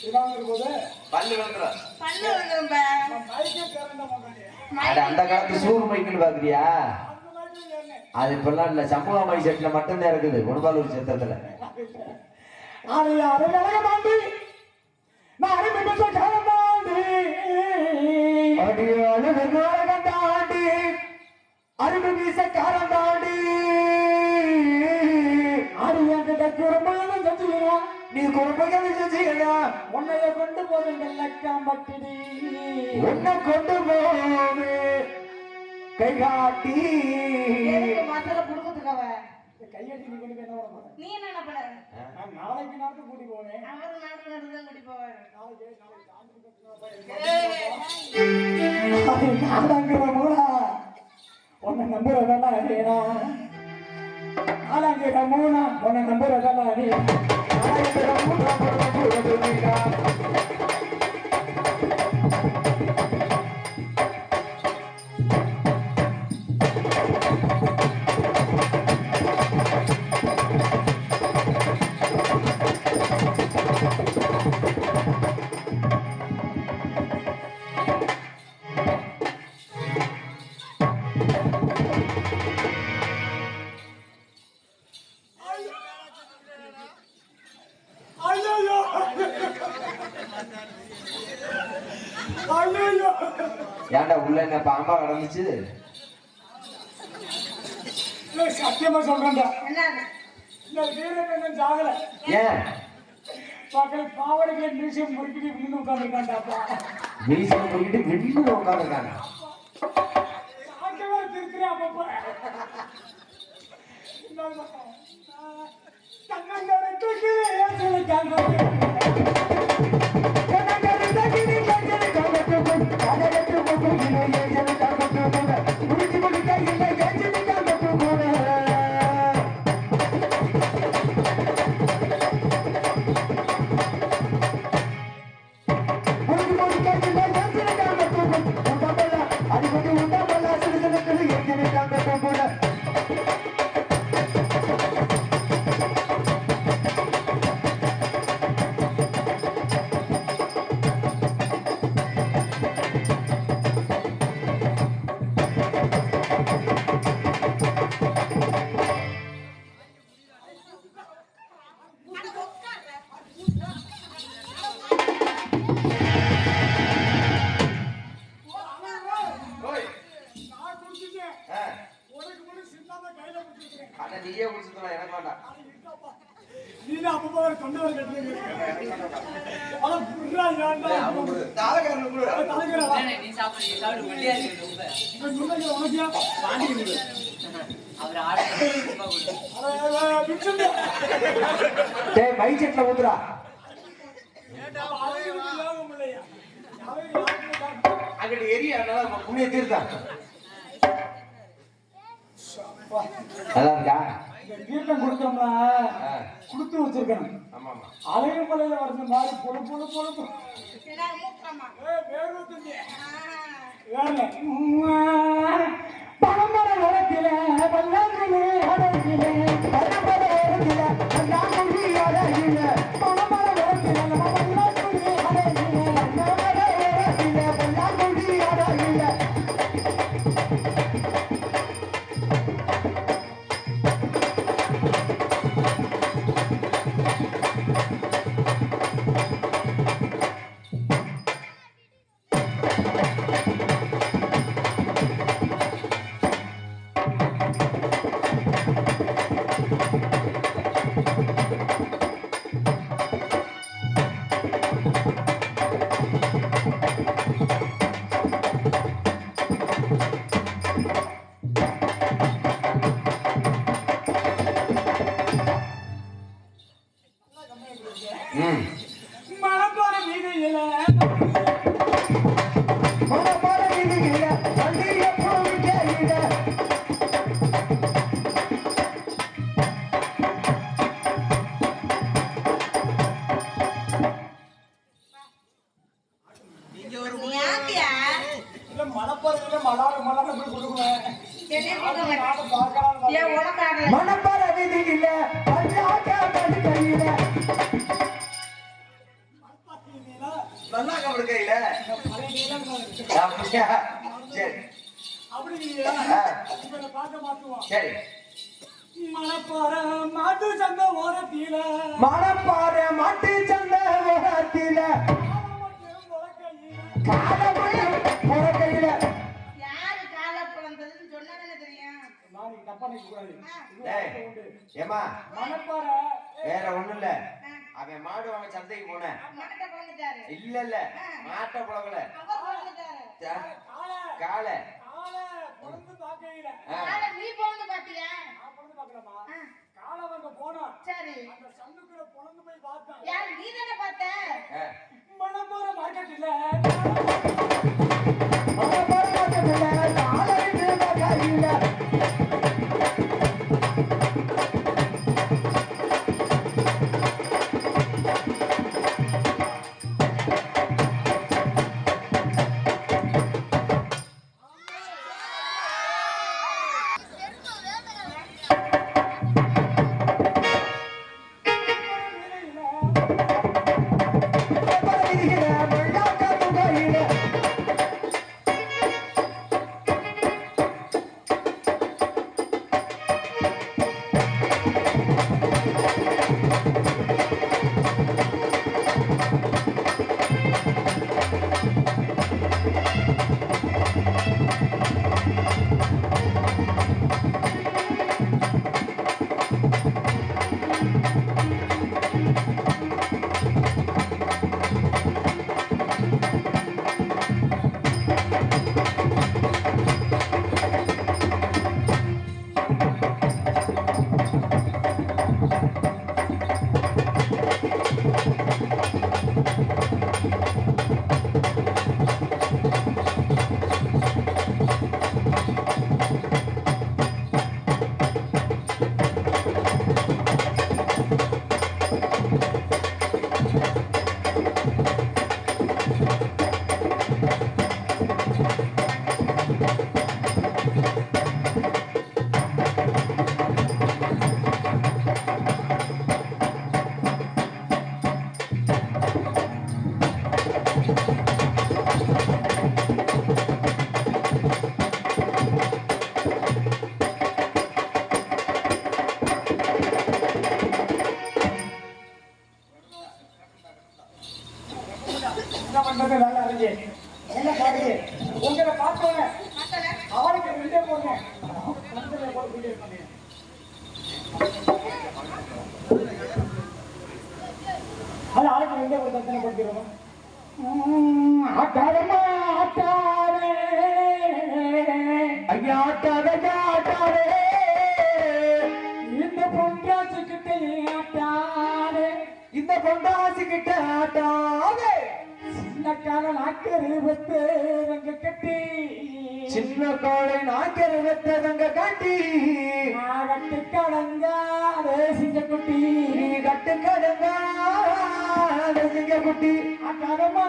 Speaker 3: இதான் இருக்கும்போது
Speaker 2: பல்லு விழுந்துற
Speaker 1: பல்லு வந்துரும்பா.
Speaker 3: மைக்கே தேரண்டா மாட்டாங்க.
Speaker 2: அட அந்த காலத்து சூர் மைக்குன்னு பாக்குறியா?
Speaker 3: அந்த மைக்கே ஏறனே.
Speaker 2: அது இப்பெல்லாம் இல்ல, சமூக மை செட்ல மட்டும்தான் இருக்குது குணபாலூர் சத்திரத்துல.
Speaker 3: அது யாரு விலக மாண்டி நான் மிக காலமாண்டி அடியாளு வெங்காயம் தாண்டி அருமை வீச காரம் தாண்டி அடியாண்ட குறும்பான செஞ்சுக்கிறா நீ குறும்பைகளை செஞ்சுக்கிறா உன்னைய கொண்டு போதுங்கள் லக்கம் பட்டிடி உன்னை கொண்டு போது கை காட்டி
Speaker 1: எதுக்கு மசாலா புடுங்கிறதுக்கு அவ?
Speaker 3: கையடி நீ கொண்டு போய் என்ன பண்ண
Speaker 1: நீ என்ன பண்ண?
Speaker 3: நான் நாளைக்கு நாட்டு கூட்டி போவேன்
Speaker 1: அவரு நாட்டு தான் கூட்டி போவாரு.
Speaker 3: நாடாங்கிற மூடா உன்னை நம்புறதெல்லாம் நீனா நாடாங்கிற மூணா உன்னை நம்புறதெல்லாம் நீ நாடாங்கிற மூணா உன்னை நம்புறது நீனா
Speaker 2: ஏன்டா உள்ள என்ன பாம்பா கடந்துச்சு?
Speaker 3: சத்தியமா சொல்றேன்டா
Speaker 1: என்ன?
Speaker 3: இந்த வீரன் ஜாகல
Speaker 2: ஏன்
Speaker 3: பக்கத்துல பாவடைகளை மியூசியம் முறுக்கிட்டு விழுந்து உட்காந்துருக்காண்டாப்பா
Speaker 2: மீசம் போயிட்டு வெளியில உட்காந்துருக்காங்க.
Speaker 3: சாக்கவே திருத்திரியா அப்பப்ப தங்கங்கரத்துக்கு ஏசலுக்காங்க
Speaker 2: நீயே குடிச்சுக்கலாம், எனக்கு வேண்டாம்.
Speaker 3: நீங்க அப்பப்போ ஒரு தொண்டை வரை கட்டுறீங்க ஆனா புர்ரா ஏன்டா
Speaker 2: தாளக்காரன் கூட
Speaker 3: தலைக்கிறா
Speaker 4: நீ சாப்பிடு வெள்ளையா இருக்கு ரொம்ப.
Speaker 3: இவன் முன்னாடி உனக்கியா
Speaker 4: பாண்டி கொடு. அவர் ஆடு ரொம்ப கொடு.
Speaker 3: பிச்சுண்டு
Speaker 2: டேய் மை செட்ல ஊத்துறா. அங்கடி ஏரியா நல்லா புண்ணிய தீர்த்தான். நல்லா இருக்கா?
Speaker 3: கீர்த்தம் கொடுத்தோம்னா கொடுத்து வச்சிருக்கணும்.
Speaker 2: ஆமா ஆமா.
Speaker 3: அலையமலையில வர்ற மாதிரி பொழு பொழு பொழு
Speaker 1: என்ன மூக்கமா?
Speaker 3: பணமர உரத்தில பல்லாங்கிலே அடங்கிலே பணமர உரத்தில பல்லாங்குடி அடங்கில பணமர உரத்தில நம்ம பல்லாங்குடி அடங்கில பணமர உரத்தில பல்லாங்குடி அடங்கில
Speaker 1: ஏன் உனக்கு ஆடல
Speaker 3: மணப்பற வீதியில பல்லாக்க படுக்கையில
Speaker 2: நல்லா கபடு கையில அப்படியா? சரி
Speaker 3: அப்படி பாக்க மாத்துவோம்.
Speaker 2: சரி.
Speaker 3: மணப்பாற மாட்டு சந்தை ஓரத்தில மணப்பாற மாட்டு சந்தை ஓரத்தில காலமும் முழக்கையில
Speaker 1: யாரு கால பிறந்ததுன்னு சொன்னதானே தெரியும்.
Speaker 3: மாறி தப்பா நினைக்க கூடாது.
Speaker 2: டேய், ஏம்மா
Speaker 3: மணப்பாற
Speaker 2: வேற ஒண்ணும் இல்ல. அவன் மாடு வாங்க சந்தைக்கு போனேன்.
Speaker 1: மாட்டை பிறந்துட்டாரு.
Speaker 2: இல்ல இல்ல மாட்டை புலகல
Speaker 1: அவர் பிறந்துட்டாரு.
Speaker 2: காலை
Speaker 3: பொழுது பாக்கையில
Speaker 1: காலை நீ பிறந்து பாத்தியா?
Speaker 3: நான் பொழுது பாக்கலாமா? காலவங்க போனா
Speaker 1: சரி.
Speaker 3: அந்த சந்துக்குள்ள பொழுது போய் பார்த்தேன்.
Speaker 1: யார் நீ தானே பார்த்த?
Speaker 3: மணப்பாற மார்க்கெட்ல மணப்பாற மார்க்கெட்ல காலையில பாக்கையில உங்களை பார்த்தோங்க அவளுக்கு ரெண்டே போங்க அது ஆளுக்கு ரெண்டே ஒரு தத்தனை கொடுத்துருவோம். ஆட்டாரமா ஆட்டாரே ஐயா ஆட்டாரே ஆட்டாரே இந்த பொண்டாச்சுக்கிட்ட ஆட்டாரே இந்த பொண்டாச்சுக்கிட்ட ஆட்டாரே சின்ன கால நாக்கரு வெத்து ரங்க கட்டி சின்ன காலை நாக்கரு வெத்து ரங்க கட்டி கட்டு கடங்கா சிங்க குட்டி கட்டு கடங்கா சிங்க குட்டி அக்காரமா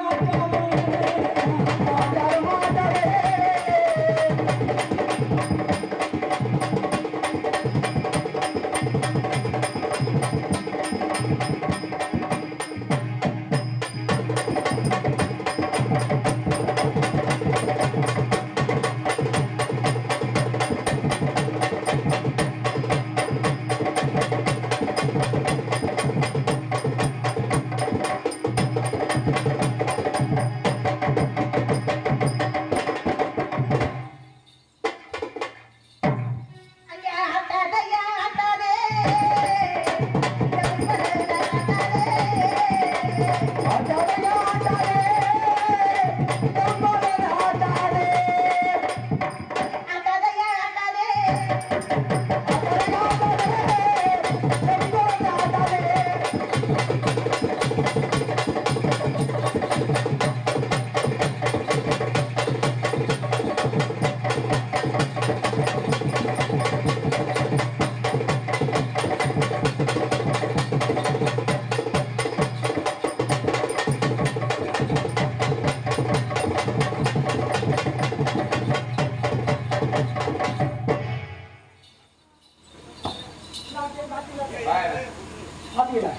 Speaker 3: பாத்தீங்களா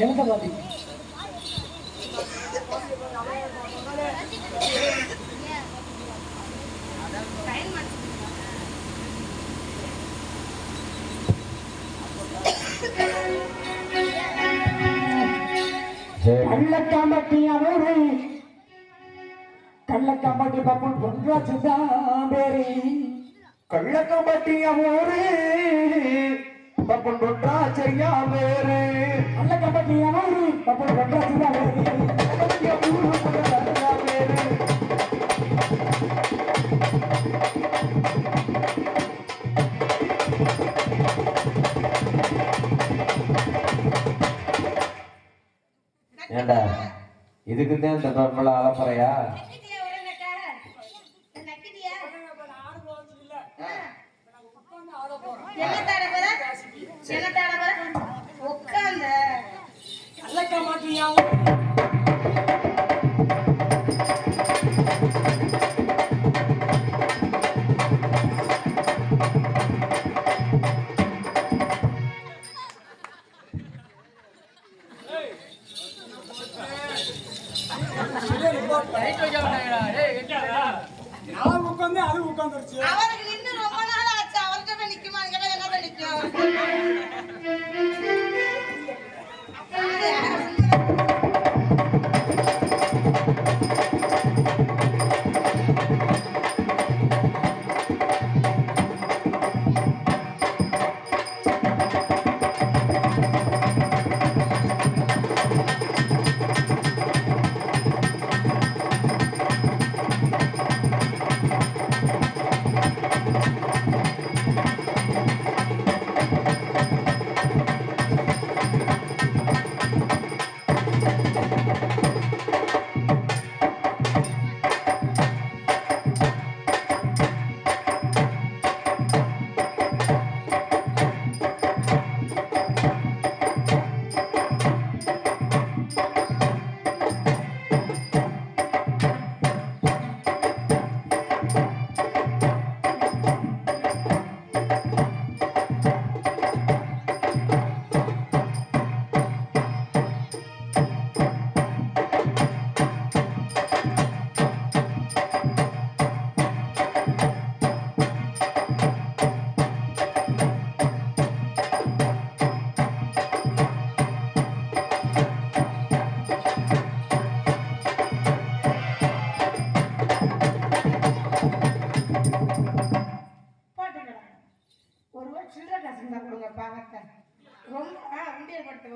Speaker 3: என்னத்த பாத்தீங்க கள்ளக்காம்பட்டி அவரு கள்ளக்காம்பட்டி பப்புள் பொன்ராஜுதான் பேரு
Speaker 2: கள்ளக்கம்பட்டி அவரு பப்பன் பொன்ராஜையா வேறு
Speaker 3: கள்ளக்காம்பட்டி அவரு பப்புள் பொன்ராஜுதான் பேரு
Speaker 2: ஏண்டா இதுக்குதான் இந்த நம்மள அலப்பறையா
Speaker 1: அவருக்கு நின்று ரொம்ப நாள் ஆச்சு. அவர்கிட்ட போய் நிக்குமா? இங்க என்ன போய் நிக்கும்?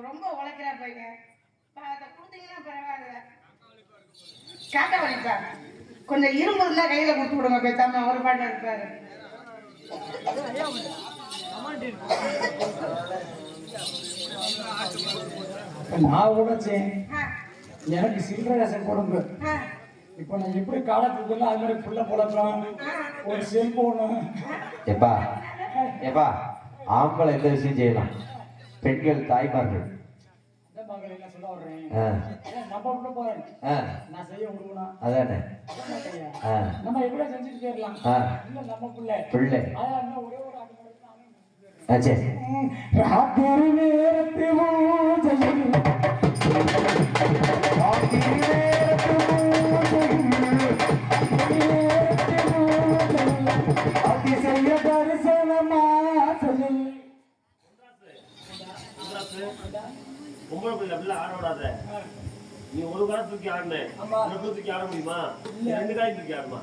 Speaker 1: ரொம்ப உழைக்கிறா பையன். அதை கொடுத்தீங்கன்னா பரவாயில்ல. காட்ட வலிப்பார். கொஞ்சம் இரும்பு இருந்தா கையில கொடுத்து விடுங்க பேசாம ஒரு பாட்டு இருப்பாரு.
Speaker 3: நான் உழைச்சேன், எனக்கு சில்லறை கொடுங்க. இப்ப நான் எப்படி காலத்துக்கு அது மாதிரி புள்ள புழக்கம் ஒரு செல்போனு.
Speaker 2: எப்பா எப்பா ஆம்பளை எந்த விஷயம் செய்யலாம், பெண்கள் தாய்மார்கள்.
Speaker 3: என்ன சொல்ல வர்றேன், நம்ம உள்ள போறேன், நான் செய்ய விடுவேன்.
Speaker 2: அதானே
Speaker 3: நம்ம எப்படியா செஞ்சுட்டு போயிடலாம். இல்ல நம்ம பிள்ளை
Speaker 2: பிள்ளை
Speaker 3: அதான் ஒரே ஒரு
Speaker 2: சரி.
Speaker 3: ராத்திரி நேரத்து பூஜையில் அதிசய தரிசனமா சொல்லில்
Speaker 5: பொம்பளை பிள்ளை அப்படில ஆட விடாத. நீ ஒரு காலம் தூக்கி ஆடுனேன், தூக்கி ஆட முடியுமா? ரெண்டு காய் தூக்கி ஆடுமா?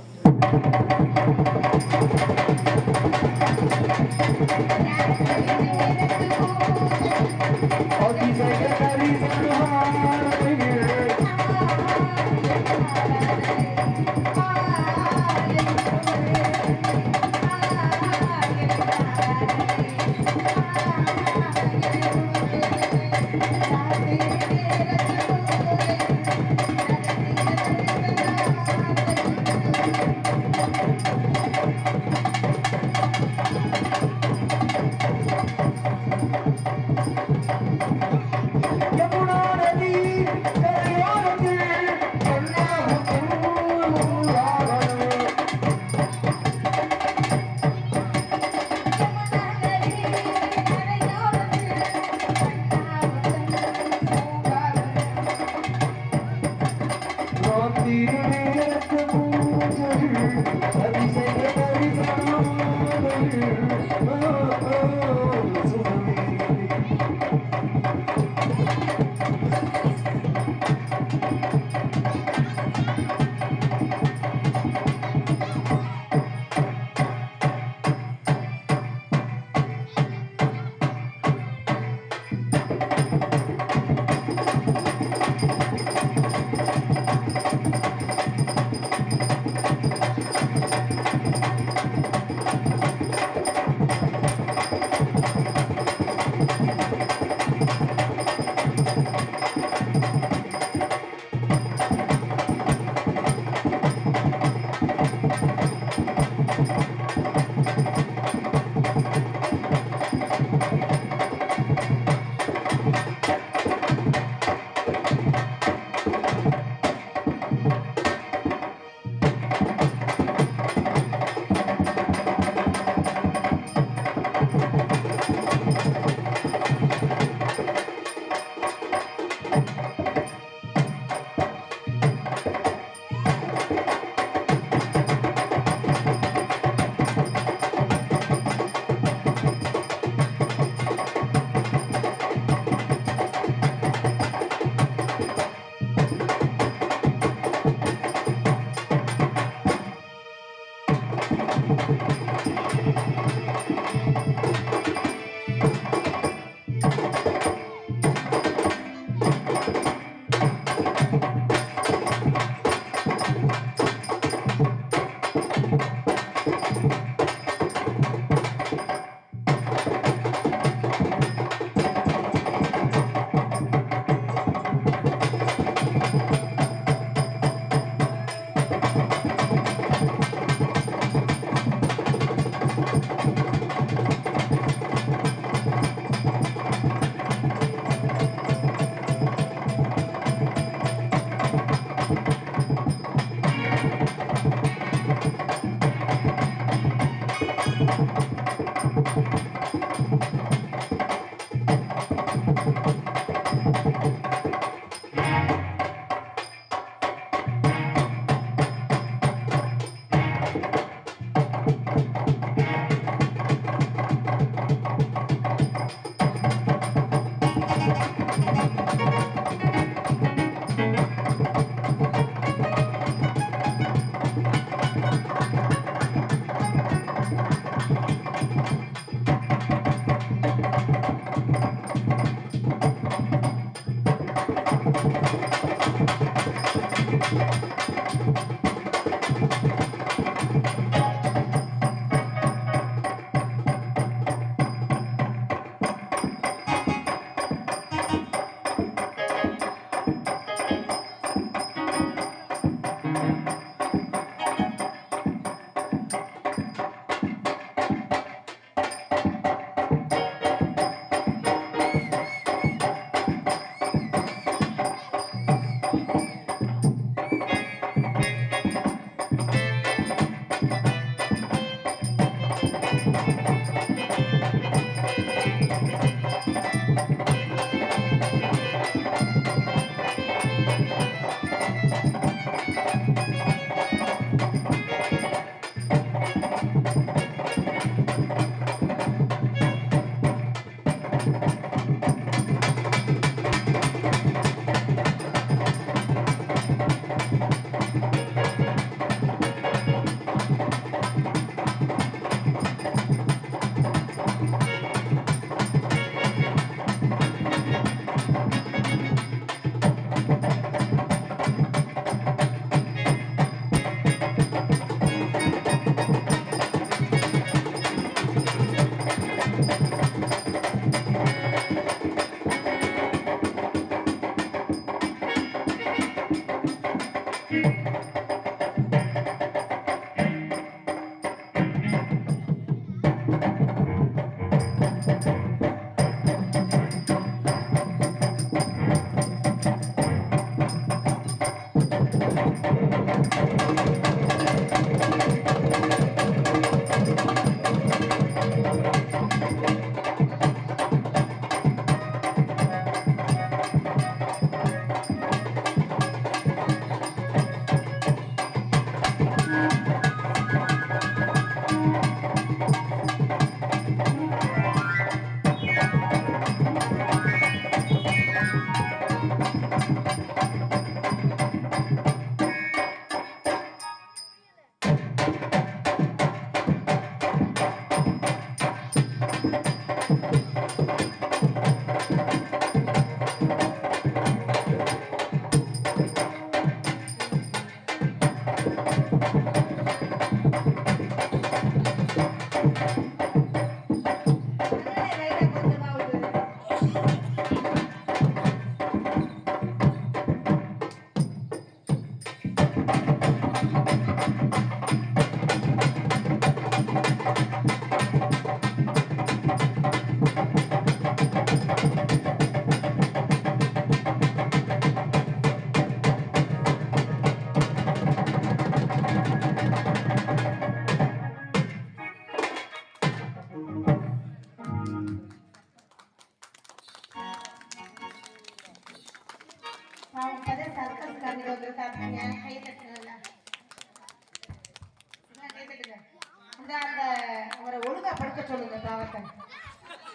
Speaker 1: அவரை ஒழுங்கா படுக்க சொல்லுங்க பாவத்தை.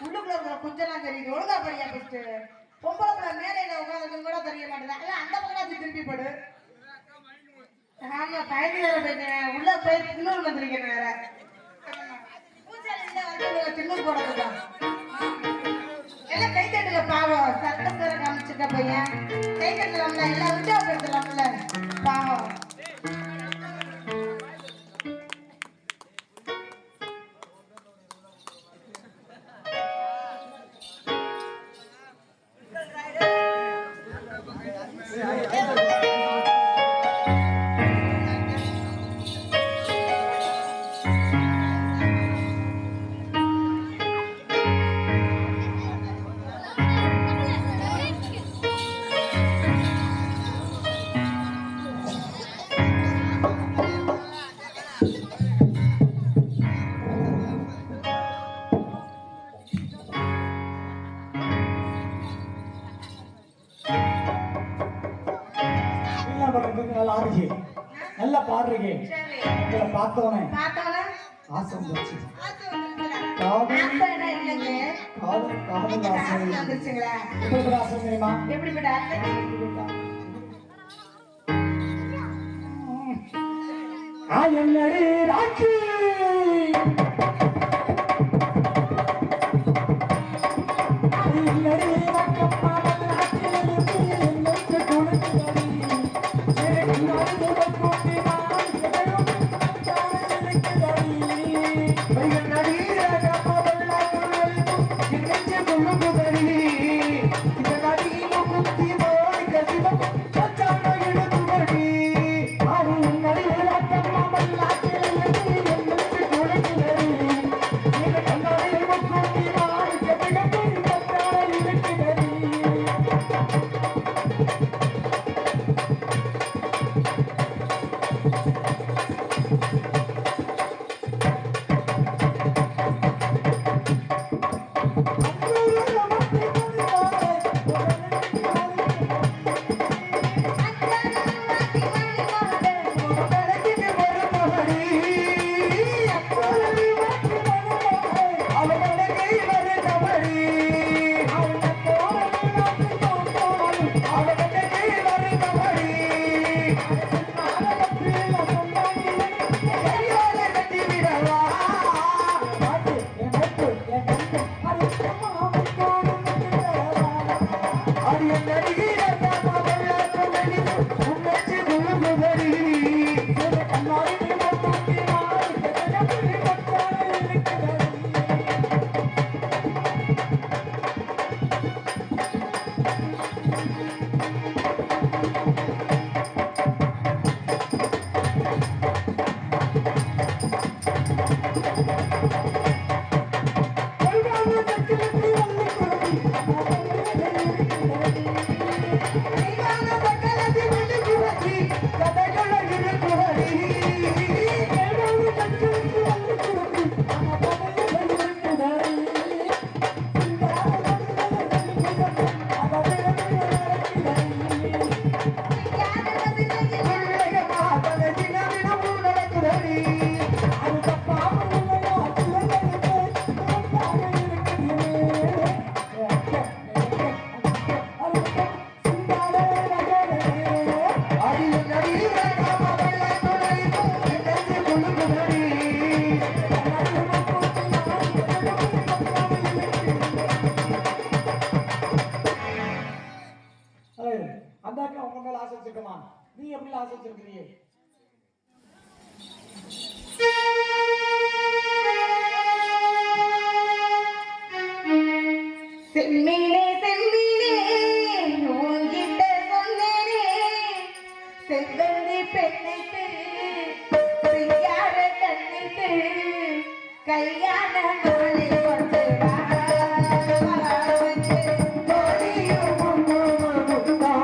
Speaker 1: உள்ளுக்குள்ள இருக்கிற குஞ்செல்லாம் தெரியுது. ஒழுங்கா படியா ஃபர்ஸ்ட். பொம்பளை மேலையில உட்காந்துருக்கும் கூட தெரிய மாட்டேங்குது. அந்த பக்கம் திருப்பி படு. ஆமா பயந்துல போயிட்டேன். உள்ள போய் தின்னூர் வந்துருக்கேன் வேற. பூச்சாலில வந்து தின்னூர் போடக்கூடாது. எல்லாம் கை தட்டுல பாவம். சத்தம் பேர காமிச்சுக்க பையன். கை தட்டலாம்ல எல்லாம் விட்டா போயிடலாம்ல பாவம்.
Speaker 3: நல்லா பாடுறீங்க. உங்களை பார்த்தோன்னே
Speaker 1: பார்த்தோன்னே
Speaker 3: ஆசை வந்துருச்சு. எப்படிப்பட்ட ஆசை தெரியுமா?
Speaker 1: எப்படிப்பட்ட
Speaker 3: என்னடி ராட்சி ஆசை வச்சிருக்கமா? நீ எப்படி ஆசை வச்சிருக்கிறீ?
Speaker 1: செம்மீனே செம்மீனே உன்கிட்ட சொன்னேனே செவ்வந்தி பெண்ணுக்கு சிங்கார கண்ணுக்கு கல்யாண மாலை கொண்டு வா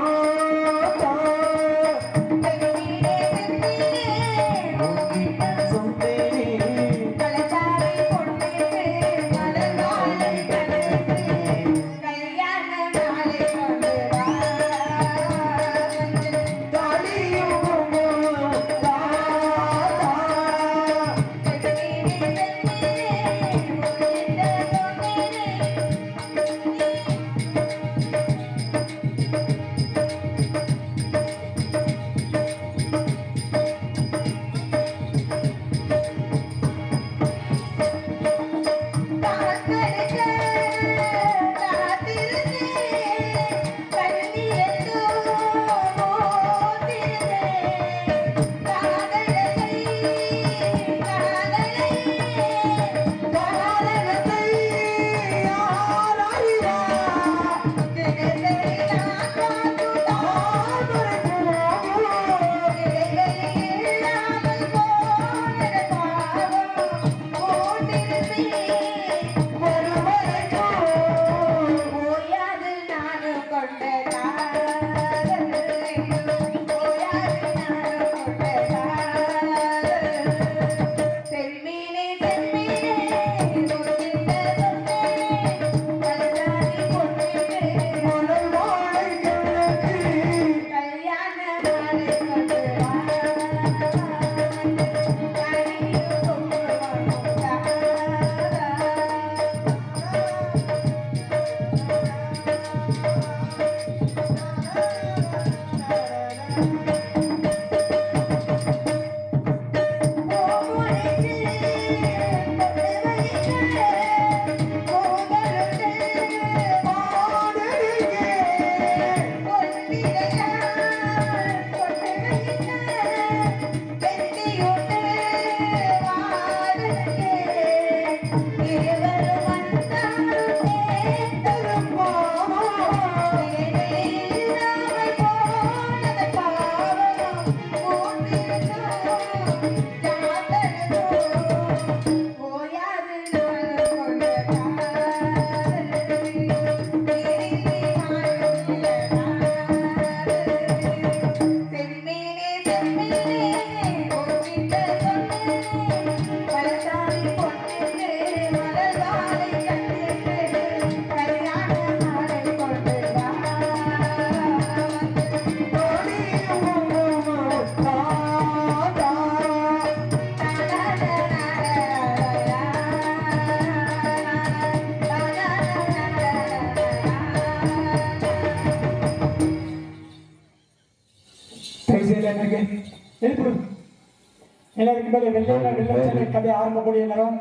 Speaker 3: எல்லாருக்கும் மேலே வெள்ளை கதை ஆரம்பக்கூடிய நேரம்.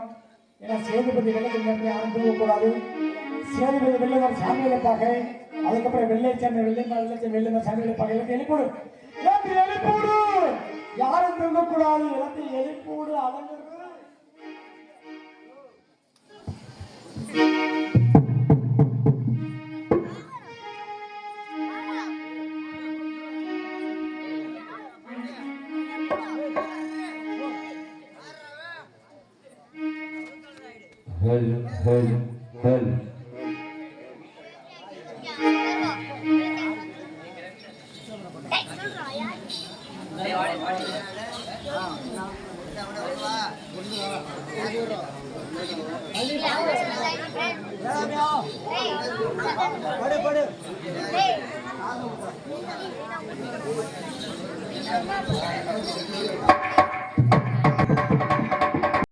Speaker 3: ஏன்னா சேதுபதி வெள்ளத்தில் நேரத்தை யாரும் தூங்கக்கூடாது. சேதுபதி வெள்ளவர் சாமியிலப்பாக, அதுக்கப்புறம் வெள்ளை சாமியிலப்பாக எழுப்போடு யாரும் தூங்கக்கூடாது. எல்லாத்தையும் எழுப்போடு அலங்கிறது.
Speaker 2: Hell.
Speaker 1: Hey!